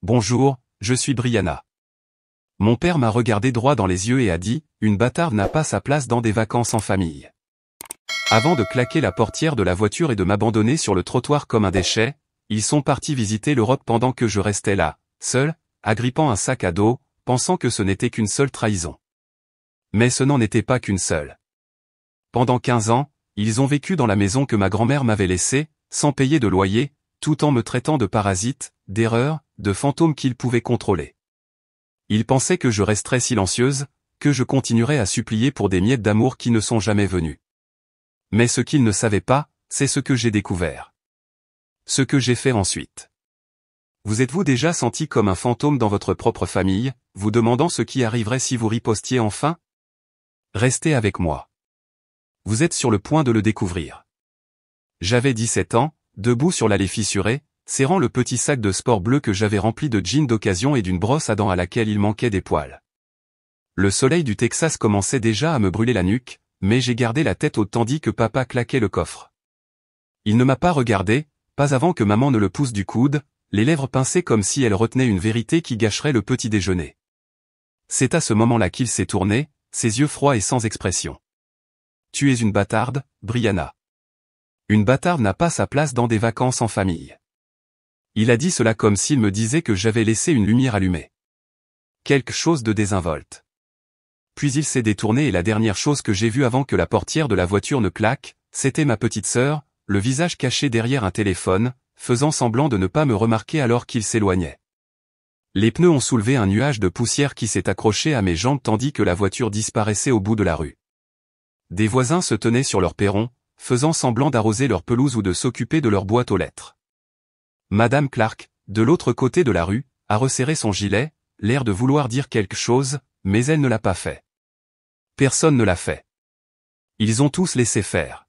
Bonjour, je suis Brianna. Mon père m'a regardé droit dans les yeux et a dit, une bâtarde n'a pas sa place dans des vacances en famille. Avant de claquer la portière de la voiture et de m'abandonner sur le trottoir comme un déchet, ils sont partis visiter l'Europe pendant que je restais là, seul, agrippant un sac à dos, pensant que ce n'était qu'une seule trahison. Mais ce n'en était pas qu'une seule. Pendant 15 ans, ils ont vécu dans la maison que ma grand-mère m'avait laissée, sans payer de loyer, tout en me traitant de parasite, d'erreur, de fantôme qu'ils pouvaient contrôler. Ils pensaient que je resterais silencieuse, que je continuerais à supplier pour des miettes d'amour qui ne sont jamais venues. Mais ce qu'ils ne savaient pas, c'est ce que j'ai découvert. Ce que j'ai fait ensuite. Vous êtes-vous déjà senti comme un fantôme dans votre propre famille, vous demandant ce qui arriverait si vous ripostiez enfin? Restez avec moi. Vous êtes sur le point de le découvrir. J'avais 17 ans, debout sur l'allée fissurée, serrant le petit sac de sport bleu que j'avais rempli de jeans d'occasion et d'une brosse à dents à laquelle il manquait des poils. Le soleil du Texas commençait déjà à me brûler la nuque, mais j'ai gardé la tête haute tandis que papa claquait le coffre. Il ne m'a pas regardé, pas avant que maman ne le pousse du coude, les lèvres pincées comme si elle retenait une vérité qui gâcherait le petit déjeuner. C'est à ce moment-là qu'il s'est tourné, ses yeux froids et sans expression. Tu es une bâtarde, Brianna. Une bâtarde n'a pas sa place dans des vacances en famille. Il a dit cela comme s'il me disait que j'avais laissé une lumière allumée. Quelque chose de désinvolte. Puis il s'est détourné et la dernière chose que j'ai vue avant que la portière de la voiture ne claque, c'était ma petite sœur, le visage caché derrière un téléphone, faisant semblant de ne pas me remarquer alors qu'il s'éloignait. Les pneus ont soulevé un nuage de poussière qui s'est accroché à mes jambes tandis que la voiture disparaissait au bout de la rue. Des voisins se tenaient sur leur perron, faisant semblant d'arroser leur pelouse ou de s'occuper de leur boîte aux lettres. Madame Clark, de l'autre côté de la rue, a resserré son gilet, l'air de vouloir dire quelque chose, mais elle ne l'a pas fait. Personne ne l'a fait. Ils ont tous laissé faire.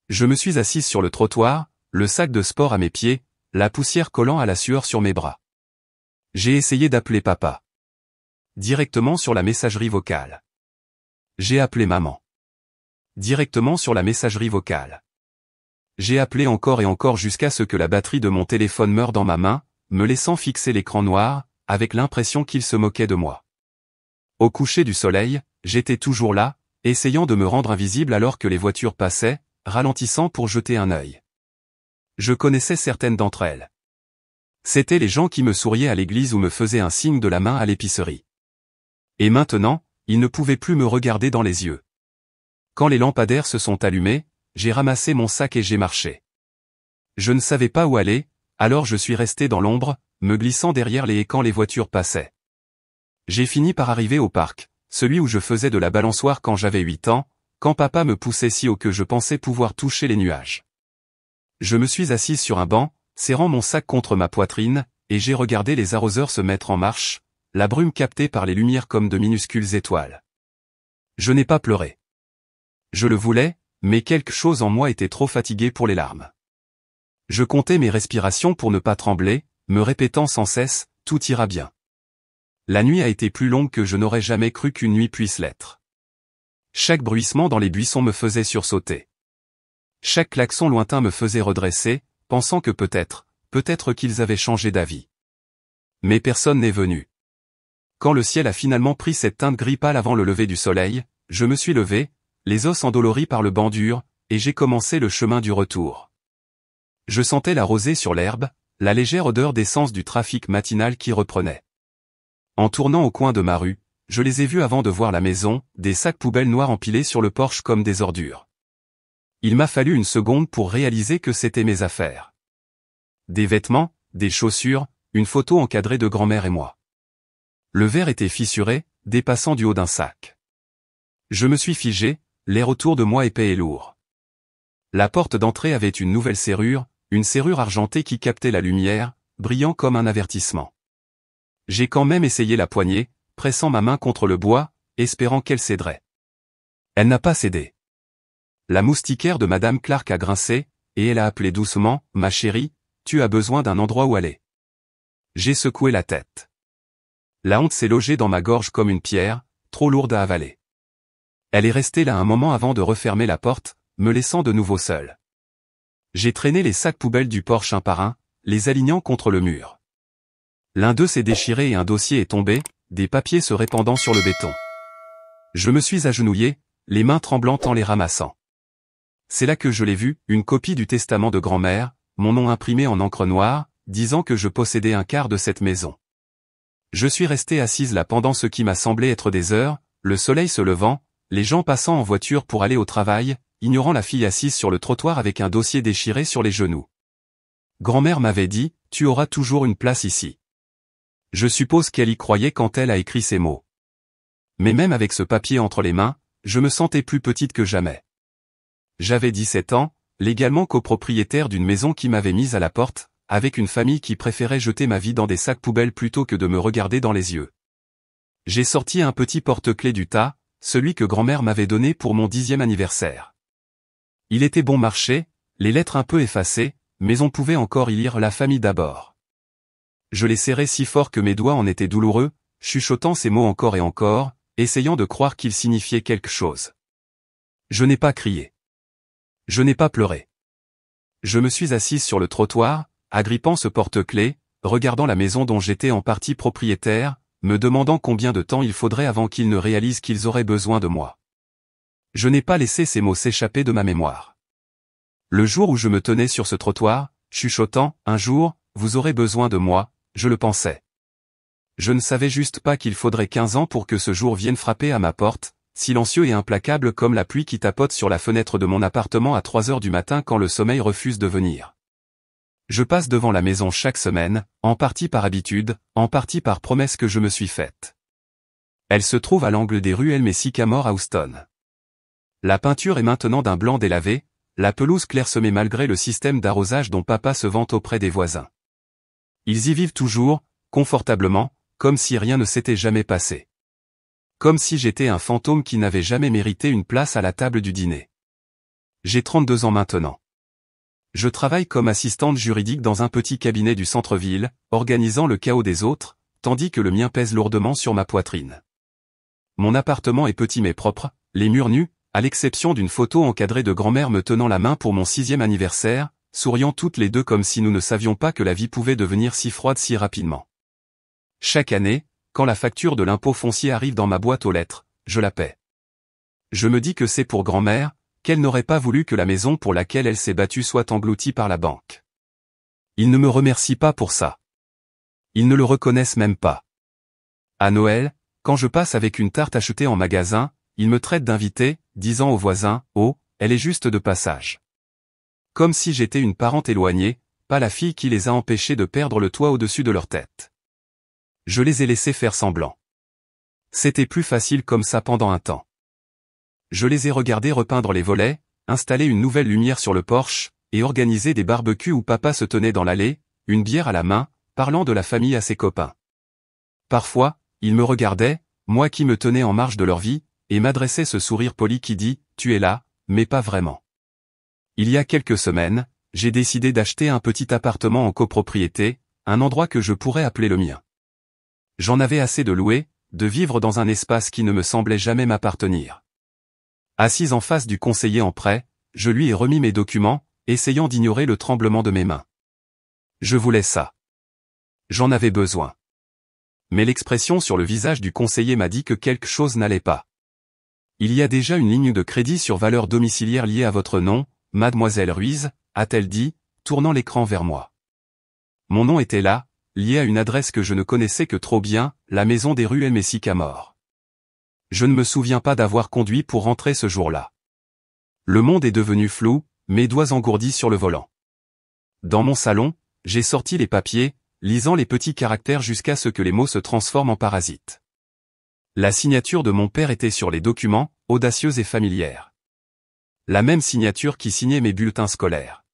Je me suis assise sur le trottoir, le sac de sport à mes pieds, la poussière collant à la sueur sur mes bras. J'ai essayé d'appeler papa. Directement sur la messagerie vocale. J'ai appelé maman. Directement sur la messagerie vocale. J'ai appelé encore et encore jusqu'à ce que la batterie de mon téléphone meure dans ma main, me laissant fixer l'écran noir, avec l'impression qu'il se moquait de moi. Au coucher du soleil, j'étais toujours là, essayant de me rendre invisible alors que les voitures passaient, ralentissant pour jeter un œil. Je connaissais certaines d'entre elles. C'étaient les gens qui me souriaient à l'église ou me faisaient un signe de la main à l'épicerie. Et maintenant, ils ne pouvaient plus me regarder dans les yeux. Quand les lampadaires se sont allumés, j'ai ramassé mon sac et j'ai marché. Je ne savais pas où aller, alors je suis resté dans l'ombre, me glissant derrière les haies quand les voitures passaient. J'ai fini par arriver au parc, celui où je faisais de la balançoire quand j'avais 8 ans, quand papa me poussait si haut que je pensais pouvoir toucher les nuages. Je me suis assise sur un banc, serrant mon sac contre ma poitrine, et j'ai regardé les arroseurs se mettre en marche, la brume captée par les lumières comme de minuscules étoiles. Je n'ai pas pleuré. Je le voulais, mais quelque chose en moi était trop fatigué pour les larmes. Je comptais mes respirations pour ne pas trembler, me répétant sans cesse, tout ira bien. La nuit a été plus longue que je n'aurais jamais cru qu'une nuit puisse l'être. Chaque bruissement dans les buissons me faisait sursauter. Chaque klaxon lointain me faisait redresser, pensant que peut-être qu'ils avaient changé d'avis. Mais personne n'est venu. Quand le ciel a finalement pris cette teinte gris pâle avant le lever du soleil, je me suis levé, les os endoloris par le banc dur, et j'ai commencé le chemin du retour. Je sentais la rosée sur l'herbe, la légère odeur d'essence du trafic matinal qui reprenait. En tournant au coin de ma rue, je les ai vus avant de voir la maison, des sacs poubelles noirs empilés sur le porche comme des ordures. Il m'a fallu une seconde pour réaliser que c'était mes affaires. Des vêtements, des chaussures, une photo encadrée de grand-mère et moi. Le verre était fissuré, dépassant du haut d'un sac. Je me suis figé, l'air autour de moi épais et lourd. La porte d'entrée avait une nouvelle serrure, une serrure argentée qui captait la lumière, brillant comme un avertissement. J'ai quand même essayé la poignée, pressant ma main contre le bois, espérant qu'elle céderait. Elle n'a pas cédé. La moustiquaire de Madame Clark a grincé, et elle a appelé doucement, « Ma chérie, tu as besoin d'un endroit où aller. » J'ai secoué la tête. La honte s'est logée dans ma gorge comme une pierre, trop lourde à avaler. Elle est restée là un moment avant de refermer la porte, me laissant de nouveau seul. J'ai traîné les sacs poubelles du porche un par un, les alignant contre le mur. L'un d'eux s'est déchiré et un dossier est tombé, des papiers se répandant sur le béton. Je me suis agenouillé, les mains tremblantes en les ramassant. C'est là que je l'ai vu, une copie du testament de grand-mère, mon nom imprimé en encre noire, disant que je possédais un quart de cette maison. Je suis resté assise là pendant ce qui m'a semblé être des heures, le soleil se levant, les gens passant en voiture pour aller au travail, ignorant la fille assise sur le trottoir avec un dossier déchiré sur les genoux. Grand-mère m'avait dit, « Tu auras toujours une place ici. » Je suppose qu'elle y croyait quand elle a écrit ces mots. Mais même avec ce papier entre les mains, je me sentais plus petite que jamais. J'avais 17 ans, légalement copropriétaire d'une maison qui m'avait mise à la porte, avec une famille qui préférait jeter ma vie dans des sacs poubelles plutôt que de me regarder dans les yeux. J'ai sorti un petit porte-clés du tas, celui que grand-mère m'avait donné pour mon 10e anniversaire. Il était bon marché, les lettres un peu effacées, mais on pouvait encore y lire la famille d'abord. Je l'ai serré si fort que mes doigts en étaient douloureux, chuchotant ces mots encore et encore, essayant de croire qu'ils signifiaient quelque chose. Je n'ai pas crié. Je n'ai pas pleuré. Je me suis assise sur le trottoir, agrippant ce porte-clés, regardant la maison dont j'étais en partie propriétaire, me demandant combien de temps il faudrait avant qu'ils ne réalisent qu'ils auraient besoin de moi. Je n'ai pas laissé ces mots s'échapper de ma mémoire. Le jour où je me tenais sur ce trottoir, chuchotant, « Un jour, vous aurez besoin de moi », je le pensais. Je ne savais juste pas qu'il faudrait 15 ans pour que ce jour vienne frapper à ma porte, silencieux et implacable comme la pluie qui tapote sur la fenêtre de mon appartement à 3 heures du matin quand le sommeil refuse de venir. Je passe devant la maison chaque semaine, en partie par habitude, en partie par promesse que je me suis faite. Elle se trouve à l'angle des rues Elm et Sycamore à Houston. La peinture est maintenant d'un blanc délavé, la pelouse clairsemée malgré le système d'arrosage dont papa se vante auprès des voisins. Ils y vivent toujours, confortablement, comme si rien ne s'était jamais passé. Comme si j'étais un fantôme qui n'avait jamais mérité une place à la table du dîner. J'ai 32 ans maintenant. Je travaille comme assistante juridique dans un petit cabinet du centre-ville, organisant le chaos des autres, tandis que le mien pèse lourdement sur ma poitrine. Mon appartement est petit mais propre, les murs nus, à l'exception d'une photo encadrée de grand-mère me tenant la main pour mon 6e anniversaire, souriant toutes les deux comme si nous ne savions pas que la vie pouvait devenir si froide si rapidement. Chaque année, quand la facture de l'impôt foncier arrive dans ma boîte aux lettres, je la paie. Je me dis que c'est pour grand-mère, qu'elle n'aurait pas voulu que la maison pour laquelle elle s'est battue soit engloutie par la banque. Ils ne me remercient pas pour ça. Ils ne le reconnaissent même pas. À Noël, quand je passe avec une tarte achetée en magasin, ils me traitent d'invité, disant aux voisins, « Oh, elle est juste de passage. » Comme si j'étais une parente éloignée, pas la fille qui les a empêchés de perdre le toit au-dessus de leur tête. Je les ai laissés faire semblant. C'était plus facile comme ça pendant un temps. Je les ai regardés repeindre les volets, installer une nouvelle lumière sur le porche, et organiser des barbecues où papa se tenait dans l'allée, une bière à la main, parlant de la famille à ses copains. Parfois, ils me regardaient, moi qui me tenais en marge de leur vie, et m'adressaient ce sourire poli qui dit « Tu es là, mais pas vraiment ». Il y a quelques semaines, j'ai décidé d'acheter un petit appartement en copropriété, un endroit que je pourrais appeler le mien. J'en avais assez de louer, de vivre dans un espace qui ne me semblait jamais m'appartenir. Assise en face du conseiller en prêt, je lui ai remis mes documents, essayant d'ignorer le tremblement de mes mains. Je voulais ça. J'en avais besoin. Mais l'expression sur le visage du conseiller m'a dit que quelque chose n'allait pas. Il y a déjà une ligne de crédit sur valeur domiciliaire liée à votre nom, Mademoiselle Ruiz, a-t-elle dit, tournant l'écran vers moi. Mon nom était là, lié à une adresse que je ne connaissais que trop bien, la maison des rues Elm et Sycamore. Je ne me souviens pas d'avoir conduit pour rentrer ce jour-là. Le monde est devenu flou, mes doigts engourdis sur le volant. Dans mon salon, j'ai sorti les papiers, lisant les petits caractères jusqu'à ce que les mots se transforment en parasites. La signature de mon père était sur les documents, audacieuse et familière. La même signature qui signait mes bulletins scolaires.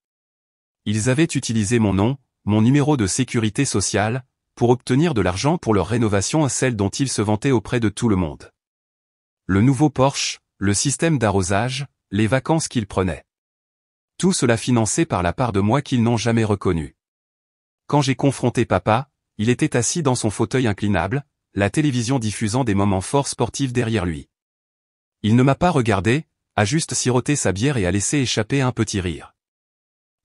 Ils avaient utilisé mon nom, mon numéro de sécurité sociale, pour obtenir de l'argent pour leur rénovation à celle dont ils se vantaient auprès de tout le monde. Le nouveau Porsche, le système d'arrosage, les vacances qu'ils prenaient. Tout cela financé par la part de moi qu'ils n'ont jamais reconnue. Quand j'ai confronté papa, il était assis dans son fauteuil inclinable, la télévision diffusant des moments forts sportifs derrière lui. Il ne m'a pas regardé, a juste siroté sa bière et a laissé échapper un petit rire.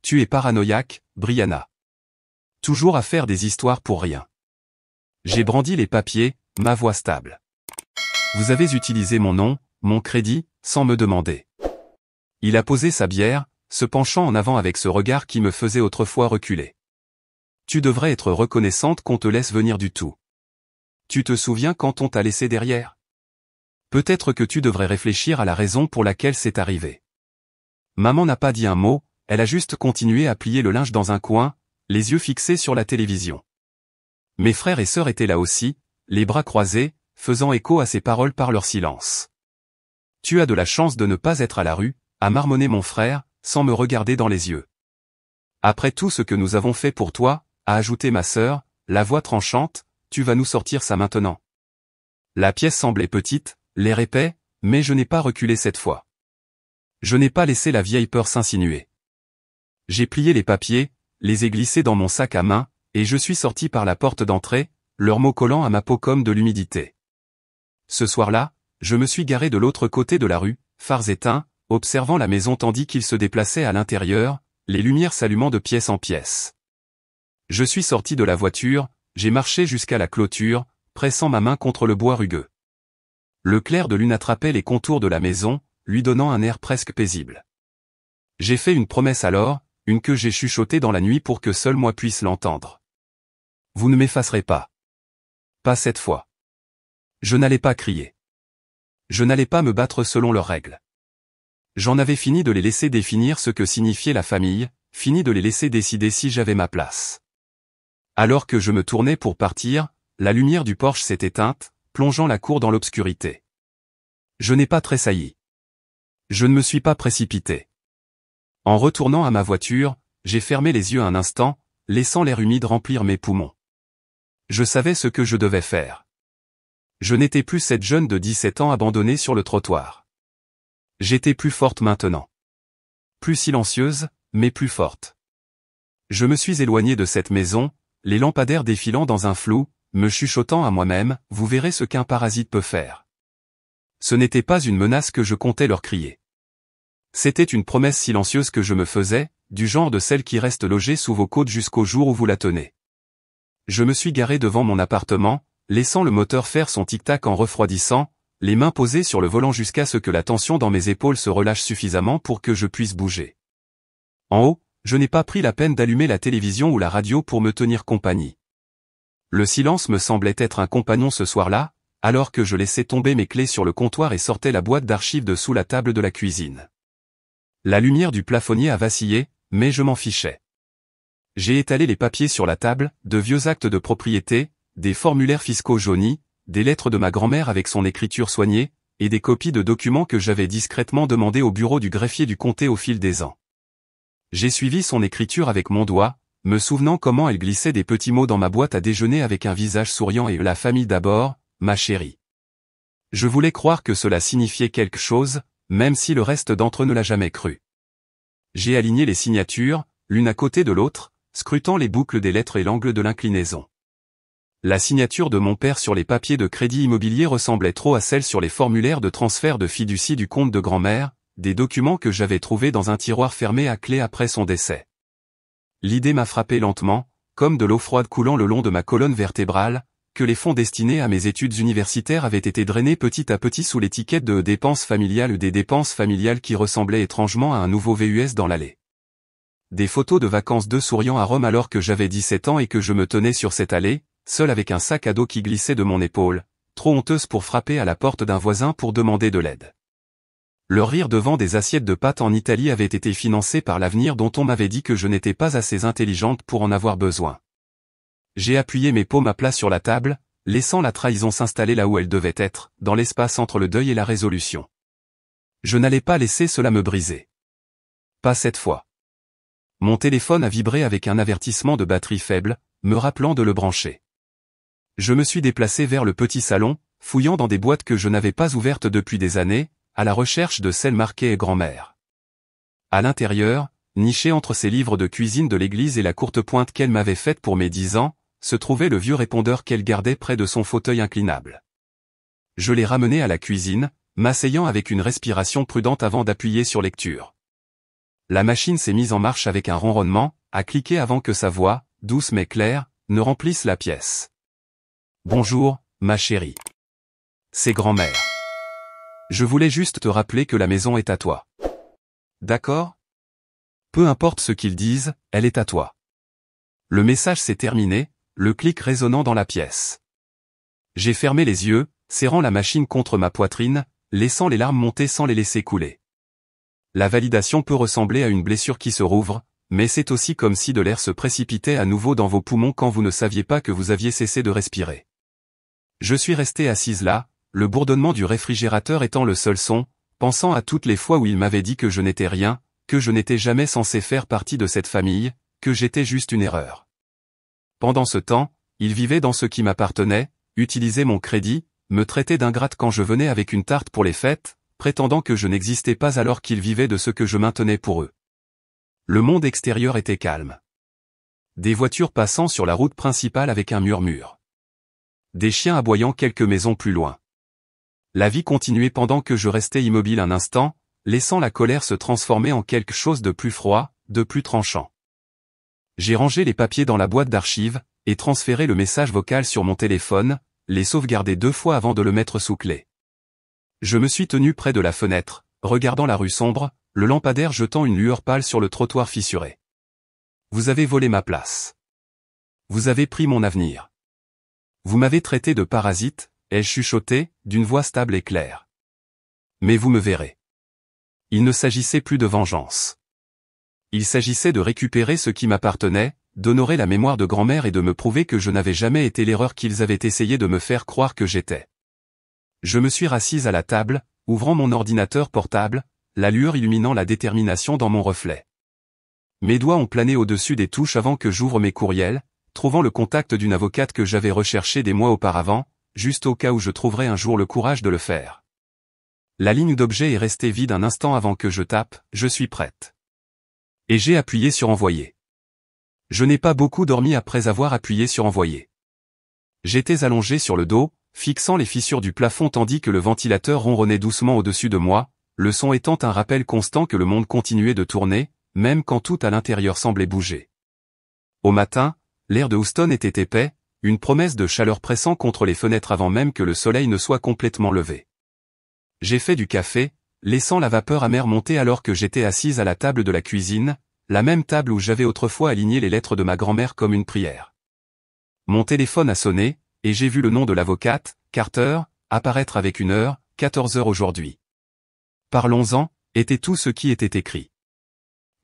Tu es paranoïaque, Brianna. Toujours à faire des histoires pour rien. J'ai brandi les papiers, ma voix stable. Vous avez utilisé mon nom, mon crédit, sans me demander. Il a posé sa bière, se penchant en avant avec ce regard qui me faisait autrefois reculer. Tu devrais être reconnaissante qu'on te laisse venir du tout. Tu te souviens quand on t'a laissé derrière? Peut-être que tu devrais réfléchir à la raison pour laquelle c'est arrivé. Maman n'a pas dit un mot, elle a juste continué à plier le linge dans un coin, les yeux fixés sur la télévision. Mes frères et sœurs étaient là aussi, les bras croisés, faisant écho à ses paroles par leur silence. Tu as de la chance de ne pas être à la rue, a marmonné mon frère, sans me regarder dans les yeux. Après tout ce que nous avons fait pour toi, a ajouté ma sœur, la voix tranchante, tu vas nous sortir ça maintenant. La pièce semblait petite, l'air épais, mais je n'ai pas reculé cette fois. Je n'ai pas laissé la vieille peur s'insinuer. J'ai plié les papiers, les ai glissés dans mon sac à main, et je suis sorti par la porte d'entrée, leurs mots collant à ma peau comme de l'humidité. Ce soir-là, je me suis garé de l'autre côté de la rue, phares éteints, observant la maison tandis qu'ils se déplaçaient à l'intérieur, les lumières s'allumant de pièce en pièce. Je suis sorti de la voiture, j'ai marché jusqu'à la clôture, pressant ma main contre le bois rugueux. Le clair de lune attrapait les contours de la maison, lui donnant un air presque paisible. J'ai fait une promesse alors, une que j'ai chuchotée dans la nuit pour que seul moi puisse l'entendre. Vous ne m'effacerez pas. Pas cette fois. Je n'allais pas crier. Je n'allais pas me battre selon leurs règles. J'en avais fini de les laisser définir ce que signifiait la famille, fini de les laisser décider si j'avais ma place. Alors que je me tournais pour partir, la lumière du porche s'est éteinte, plongeant la cour dans l'obscurité. Je n'ai pas tressailli. Je ne me suis pas précipité. En retournant à ma voiture, j'ai fermé les yeux un instant, laissant l'air humide remplir mes poumons. Je savais ce que je devais faire. Je n'étais plus cette jeune de 17 ans abandonnée sur le trottoir. J'étais plus forte maintenant. Plus silencieuse, mais plus forte. Je me suis éloigné de cette maison, les lampadaires défilant dans un flou, me chuchotant à moi-même, vous verrez ce qu'un parasite peut faire. Ce n'était pas une menace que je comptais leur crier. C'était une promesse silencieuse que je me faisais, du genre de celle qui reste logée sous vos côtes jusqu'au jour où vous la tenez. Je me suis garé devant mon appartement, laissant le moteur faire son tic-tac en refroidissant, les mains posées sur le volant jusqu'à ce que la tension dans mes épaules se relâche suffisamment pour que je puisse bouger. En haut, je n'ai pas pris la peine d'allumer la télévision ou la radio pour me tenir compagnie. Le silence me semblait être un compagnon ce soir-là, alors que je laissais tomber mes clés sur le comptoir et sortais la boîte d'archives de sous la table de la cuisine. La lumière du plafonnier a vacillé, mais je m'en fichais. J'ai étalé les papiers sur la table, de vieux actes de propriété, des formulaires fiscaux jaunis, des lettres de ma grand-mère avec son écriture soignée, et des copies de documents que j'avais discrètement demandés au bureau du greffier du comté au fil des ans. J'ai suivi son écriture avec mon doigt, me souvenant comment elle glissait des petits mots dans ma boîte à déjeuner avec un visage souriant et la famille d'abord, ma chérie. Je voulais croire que cela signifiait quelque chose, même si le reste d'entre eux ne l'a jamais cru. J'ai aligné les signatures, l'une à côté de l'autre, scrutant les boucles des lettres et l'angle de l'inclinaison. La signature de mon père sur les papiers de crédit immobilier ressemblait trop à celle sur les formulaires de transfert de fiducie du compte de grand-mère, des documents que j'avais trouvés dans un tiroir fermé à clé après son décès. L'idée m'a frappé lentement, comme de l'eau froide coulant le long de ma colonne vertébrale, que les fonds destinés à mes études universitaires avaient été drainés petit à petit sous l'étiquette de dépenses familiales ou des dépenses familiales qui ressemblaient étrangement à un nouveau VUS dans l'allée. Des photos de vacances d'eux souriant à Rome alors que j'avais 17 ans et que je me tenais sur cette allée, seul avec un sac à dos qui glissait de mon épaule, trop honteuse pour frapper à la porte d'un voisin pour demander de l'aide. Leur rire devant des assiettes de pâtes en Italie avait été financé par l'avenir dont on m'avait dit que je n'étais pas assez intelligente pour en avoir besoin. J'ai appuyé mes paumes à plat sur la table, laissant la trahison s'installer là où elle devait être, dans l'espace entre le deuil et la résolution. Je n'allais pas laisser cela me briser. Pas cette fois. Mon téléphone a vibré avec un avertissement de batterie faible, me rappelant de le brancher. Je me suis déplacé vers le petit salon, fouillant dans des boîtes que je n'avais pas ouvertes depuis des années, à la recherche de celles marquées grand-mère. À l'intérieur, niché entre ses livres de cuisine de l'église et la courte pointe qu'elle m'avait faite pour mes 10 ans, se trouvait le vieux répondeur qu'elle gardait près de son fauteuil inclinable. Je l'ai ramené à la cuisine, m'asseyant avec une respiration prudente avant d'appuyer sur lecture. La machine s'est mise en marche avec un ronronnement, a cliqué avant que sa voix, douce mais claire, ne remplisse la pièce. Bonjour, ma chérie. C'est grand-mère. Je voulais juste te rappeler que la maison est à toi. D'accord? Peu importe ce qu'ils disent, elle est à toi. Le message s'est terminé, le clic résonnant dans la pièce. J'ai fermé les yeux, serrant la machine contre ma poitrine, laissant les larmes monter sans les laisser couler. La validation peut ressembler à une blessure qui se rouvre, mais c'est aussi comme si de l'air se précipitait à nouveau dans vos poumons quand vous ne saviez pas que vous aviez cessé de respirer. Je suis restée assise là, le bourdonnement du réfrigérateur étant le seul son, pensant à toutes les fois où il m'avait dit que je n'étais rien, que je n'étais jamais censé faire partie de cette famille, que j'étais juste une erreur. Pendant ce temps, il vivait dans ce qui m'appartenait, utilisait mon crédit, me traitait d'ingrate quand je venais avec une tarte pour les fêtes, prétendant que je n'existais pas alors qu'ils vivaient de ce que je maintenais pour eux. Le monde extérieur était calme. Des voitures passant sur la route principale avec un murmure. Des chiens aboyant quelques maisons plus loin. La vie continuait pendant que je restais immobile un instant, laissant la colère se transformer en quelque chose de plus froid, de plus tranchant. J'ai rangé les papiers dans la boîte d'archives, et transféré le message vocal sur mon téléphone, les sauvegarder 2 fois avant de le mettre sous clé. Je me suis tenu près de la fenêtre, regardant la rue sombre, le lampadaire jetant une lueur pâle sur le trottoir fissuré. Vous avez volé ma place. Vous avez pris mon avenir. Vous m'avez traité de parasite, ai-je chuchoté, d'une voix stable et claire. Mais vous me verrez. Il ne s'agissait plus de vengeance. Il s'agissait de récupérer ce qui m'appartenait, d'honorer la mémoire de grand-mère et de me prouver que je n'avais jamais été l'erreur qu'ils avaient essayé de me faire croire que j'étais. Je me suis rassise à la table, ouvrant mon ordinateur portable, la lueur illuminant la détermination dans mon reflet. Mes doigts ont plané au-dessus des touches avant que j'ouvre mes courriels, trouvant le contact d'une avocate que j'avais recherché des mois auparavant, juste au cas où je trouverais un jour le courage de le faire. La ligne d'objet est restée vide un instant avant que je tape « Je suis prête ». Et j'ai appuyé sur envoyer. Je n'ai pas beaucoup dormi après avoir appuyé sur envoyer. J'étais allongé sur le dos, fixant les fissures du plafond tandis que le ventilateur ronronnait doucement au-dessus de moi, le son étant un rappel constant que le monde continuait de tourner, même quand tout à l'intérieur semblait bouger. Au matin, l'air de Houston était épais, une promesse de chaleur pressant contre les fenêtres avant même que le soleil ne soit complètement levé. J'ai fait du café, laissant la vapeur amère monter alors que j'étais assise à la table de la cuisine, la même table où j'avais autrefois aligné les lettres de ma grand-mère comme une prière. Mon téléphone a sonné, et j'ai vu le nom de l'avocate, Carter, apparaître avec 14 heures aujourd'hui. Parlons-en, était tout ce qui était écrit.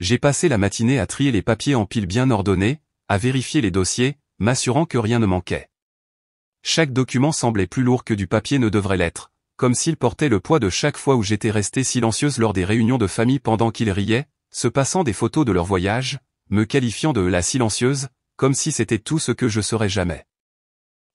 J'ai passé la matinée à trier les papiers en piles bien ordonnées, à vérifier les dossiers, m'assurant que rien ne manquait. Chaque document semblait plus lourd que du papier ne devrait l'être, comme s'il portait le poids de chaque fois où j'étais restée silencieuse lors des réunions de famille pendant qu'ils riaient, se passant des photos de leur voyage, me qualifiant de la silencieuse, comme si c'était tout ce que je serais jamais.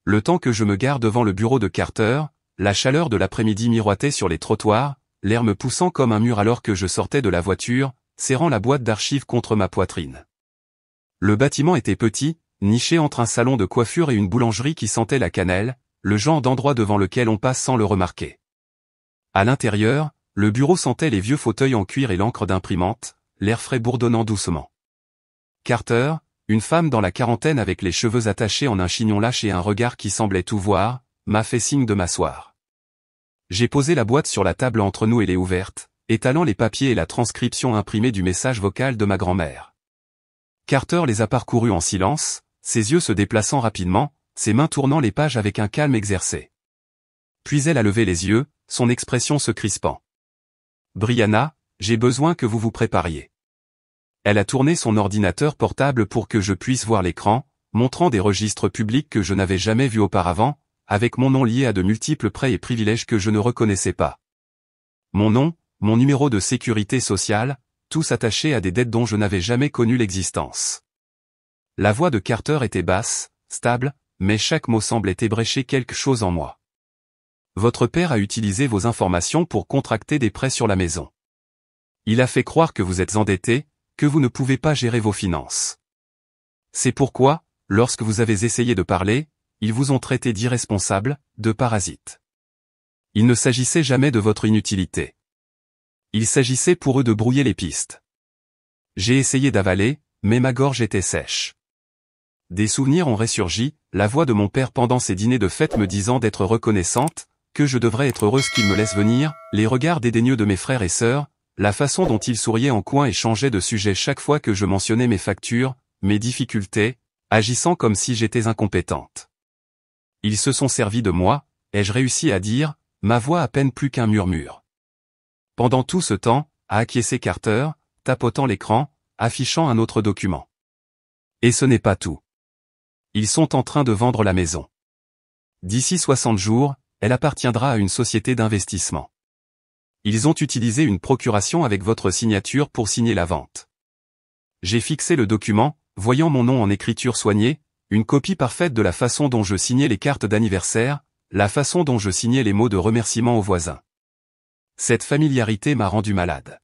Le temps que je me gare devant le bureau de Carter, la chaleur de l'après-midi miroitait sur les trottoirs, l'air me poussant comme un mur alors que je sortais de la voiture, serrant la boîte d'archives contre ma poitrine. Le bâtiment était petit, niché entre un salon de coiffure et une boulangerie qui sentait la cannelle, le genre d'endroit devant lequel on passe sans le remarquer. À l'intérieur, le bureau sentait les vieux fauteuils en cuir et l'encre d'imprimante, l'air frais bourdonnant doucement. Carter, une femme dans la quarantaine avec les cheveux attachés en un chignon lâche et un regard qui semblait tout voir, m'a fait signe de m'asseoir. J'ai posé la boîte sur la table entre nous et l'ai ouverte, étalant les papiers et la transcription imprimée du message vocal de ma grand-mère. Carter les a parcourus en silence, ses yeux se déplaçant rapidement, ses mains tournant les pages avec un calme exercé. Puis elle a levé les yeux, son expression se crispant. « Brianna, j'ai besoin que vous vous prépariez. » Elle a tourné son ordinateur portable pour que je puisse voir l'écran, montrant des registres publics que je n'avais jamais vus auparavant, avec mon nom lié à de multiples prêts et privilèges que je ne reconnaissais pas. Mon nom, mon numéro de sécurité sociale, tous attachés à des dettes dont je n'avais jamais connu l'existence. La voix de Carter était basse, stable, mais chaque mot semblait ébrécher quelque chose en moi. Votre père a utilisé vos informations pour contracter des prêts sur la maison. Il a fait croire que vous êtes endetté, que vous ne pouvez pas gérer vos finances. C'est pourquoi, lorsque vous avez essayé de parler, ils vous ont traité d'irresponsable, de parasite. Il ne s'agissait jamais de votre inutilité. Il s'agissait pour eux de brouiller les pistes. J'ai essayé d'avaler, mais ma gorge était sèche. Des souvenirs ont ressurgi, la voix de mon père pendant ses dîners de fête me disant d'être reconnaissante, que je devrais être heureuse qu'il me laisse venir, les regards dédaigneux de mes frères et sœurs, la façon dont il souriait en coin et changeait de sujet chaque fois que je mentionnais mes factures, mes difficultés, agissant comme si j'étais incompétente. Ils se sont servis de moi, ai-je réussi à dire, ma voix à peine plus qu'un murmure. Pendant tout ce temps, a acquiescé Carter, tapotant l'écran, affichant un autre document. Et ce n'est pas tout. Ils sont en train de vendre la maison. D'ici 60 jours, elle appartiendra à une société d'investissement. Ils ont utilisé une procuration avec votre signature pour signer la vente. J'ai fixé le document, voyant mon nom en écriture soignée, une copie parfaite de la façon dont je signais les cartes d'anniversaire, la façon dont je signais les mots de remerciement aux voisins. Cette familiarité m'a rendu malade.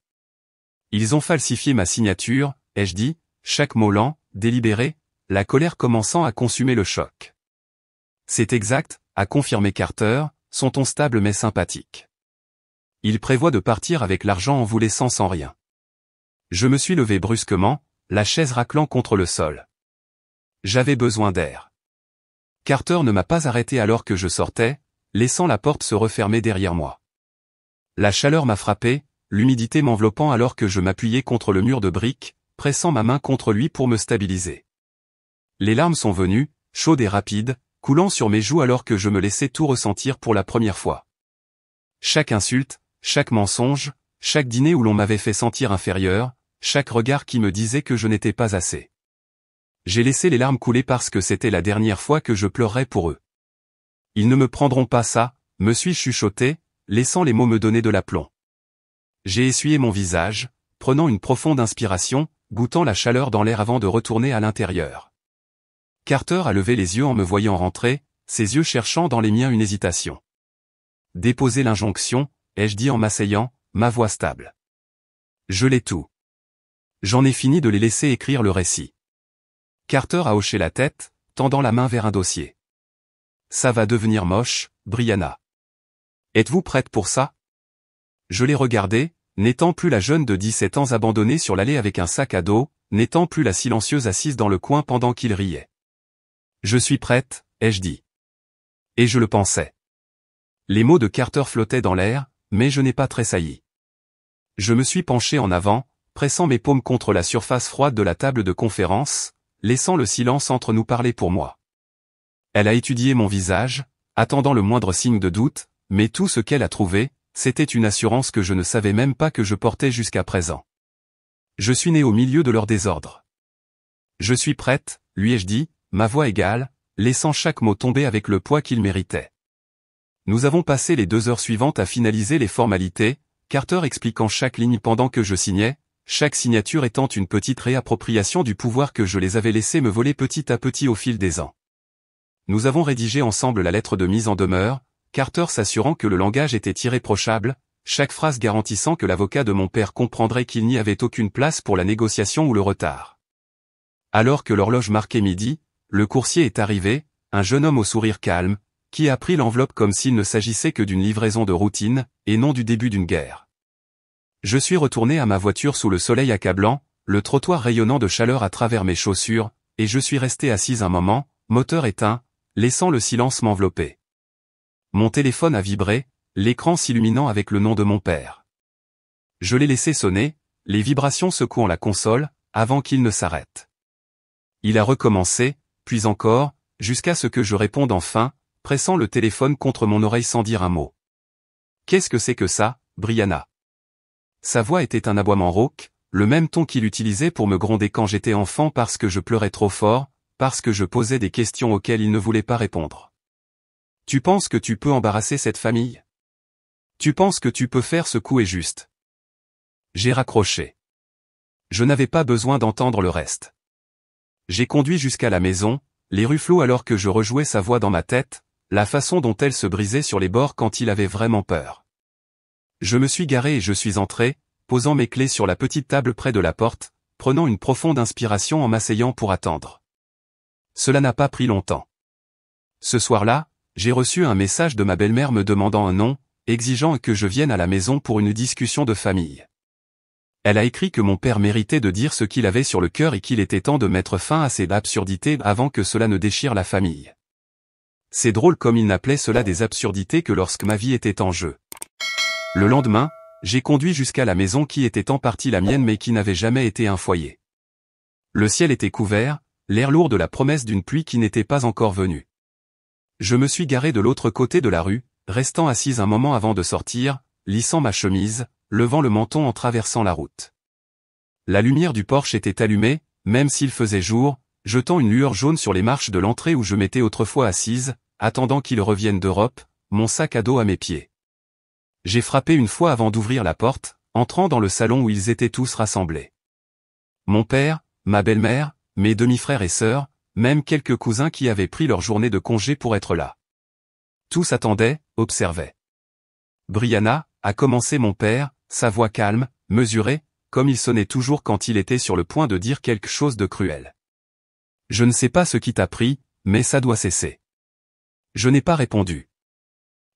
Ils ont falsifié ma signature, ai-je dit, chaque mot lent, délibéré, la colère commençant à consumer le choc. C'est exact, a confirmé Carter, son ton stable mais sympathique. Il prévoit de partir avec l'argent en vous laissant sans rien. Je me suis levé brusquement, la chaise raclant contre le sol. J'avais besoin d'air. Carter ne m'a pas arrêté alors que je sortais, laissant la porte se refermer derrière moi. La chaleur m'a frappé, l'humidité m'enveloppant alors que je m'appuyais contre le mur de briques, pressant ma main contre lui pour me stabiliser. Les larmes sont venues, chaudes et rapides, coulant sur mes joues alors que je me laissais tout ressentir pour la première fois. Chaque insulte, chaque mensonge, chaque dîner où l'on m'avait fait sentir inférieur, chaque regard qui me disait que je n'étais pas assez. J'ai laissé les larmes couler parce que c'était la dernière fois que je pleurerais pour eux. Ils ne me prendront pas ça, me suis-je chuchoté, laissant les mots me donner de l'aplomb. J'ai essuyé mon visage, prenant une profonde inspiration, goûtant la chaleur dans l'air avant de retourner à l'intérieur. Carter a levé les yeux en me voyant rentrer, ses yeux cherchant dans les miens une hésitation. Déposez l'injonction, ai-je dit en m'asseyant, ma voix stable. Je l'ai tout. J'en ai fini de les laisser écrire le récit. Carter a hoché la tête, tendant la main vers un dossier. Ça va devenir moche, Brianna. Êtes-vous prête pour ça? Je l'ai regardé, n'étant plus la jeune de 17 ans abandonnée sur l'allée avec un sac à dos, n'étant plus la silencieuse assise dans le coin pendant qu'il riait. Je suis prête, ai-je dit. Et je le pensais. Les mots de Carter flottaient dans l'air, mais je n'ai pas tressailli. Je me suis penché en avant, pressant mes paumes contre la surface froide de la table de conférence, laissant le silence entre nous parler pour moi. Elle a étudié mon visage, attendant le moindre signe de doute, mais tout ce qu'elle a trouvé, c'était une assurance que je ne savais même pas que je portais jusqu'à présent. Je suis né au milieu de leur désordre. Je suis prête, lui ai-je dit, ma voix égale, laissant chaque mot tomber avec le poids qu'il méritait. Nous avons passé les 2 heures suivantes à finaliser les formalités, Carter expliquant chaque ligne pendant que je signais, chaque signature étant une petite réappropriation du pouvoir que je les avais laissés me voler petit à petit au fil des ans. Nous avons rédigé ensemble la lettre de mise en demeure, Carter s'assurant que le langage était irréprochable, chaque phrase garantissant que l'avocat de mon père comprendrait qu'il n'y avait aucune place pour la négociation ou le retard. Alors que l'horloge marquait midi, le coursier est arrivé, un jeune homme au sourire calme, qui a pris l'enveloppe comme s'il ne s'agissait que d'une livraison de routine, et non du début d'une guerre. Je suis retourné à ma voiture sous le soleil accablant, le trottoir rayonnant de chaleur à travers mes chaussures, et je suis resté assise un moment, moteur éteint, laissant le silence m'envelopper. Mon téléphone a vibré, l'écran s'illuminant avec le nom de mon père. Je l'ai laissé sonner, les vibrations secouant la console, avant qu'il ne s'arrête. Il a recommencé, puis encore, jusqu'à ce que je réponde enfin, pressant le téléphone contre mon oreille sans dire un mot. Qu'est-ce que c'est que ça, Brianna? Sa voix était un aboiement rauque, le même ton qu'il utilisait pour me gronder quand j'étais enfant parce que je pleurais trop fort, parce que je posais des questions auxquelles il ne voulait pas répondre. Tu penses que tu peux embarrasser cette famille? Tu penses que tu peux faire ce coup est juste? J'ai raccroché. Je n'avais pas besoin d'entendre le reste. J'ai conduit jusqu'à la maison, les rues floues alors que je rejouais sa voix dans ma tête, la façon dont elle se brisait sur les bords quand il avait vraiment peur. Je me suis garé et je suis entré, posant mes clés sur la petite table près de la porte, prenant une profonde inspiration en m'asseyant pour attendre. Cela n'a pas pris longtemps. Ce soir-là, j'ai reçu un message de ma belle-mère me demandant un nom, exigeant que je vienne à la maison pour une discussion de famille. Elle a écrit que mon père méritait de dire ce qu'il avait sur le cœur et qu'il était temps de mettre fin à ces absurdités avant que cela ne déchire la famille. C'est drôle comme il n'appelait cela des absurdités que lorsque ma vie était en jeu. Le lendemain, j'ai conduit jusqu'à la maison qui était en partie la mienne mais qui n'avait jamais été un foyer. Le ciel était couvert, l'air lourd de la promesse d'une pluie qui n'était pas encore venue. Je me suis garé de l'autre côté de la rue, restant assise un moment avant de sortir, lissant ma chemise, levant le menton en traversant la route. La lumière du porche était allumée, même s'il faisait jour, jetant une lueur jaune sur les marches de l'entrée où je m'étais autrefois assise, attendant qu'il revienne d'Europe, mon sac à dos à mes pieds. J'ai frappé une fois avant d'ouvrir la porte, entrant dans le salon où ils étaient tous rassemblés. Mon père, ma belle-mère, mes demi-frères et sœurs, même quelques cousins qui avaient pris leur journée de congé pour être là. Tous attendaient, observaient. Brianna, a commencé mon père, sa voix calme, mesurée, comme il sonnait toujours quand il était sur le point de dire quelque chose de cruel. Je ne sais pas ce qui t'a pris, mais ça doit cesser. Je n'ai pas répondu.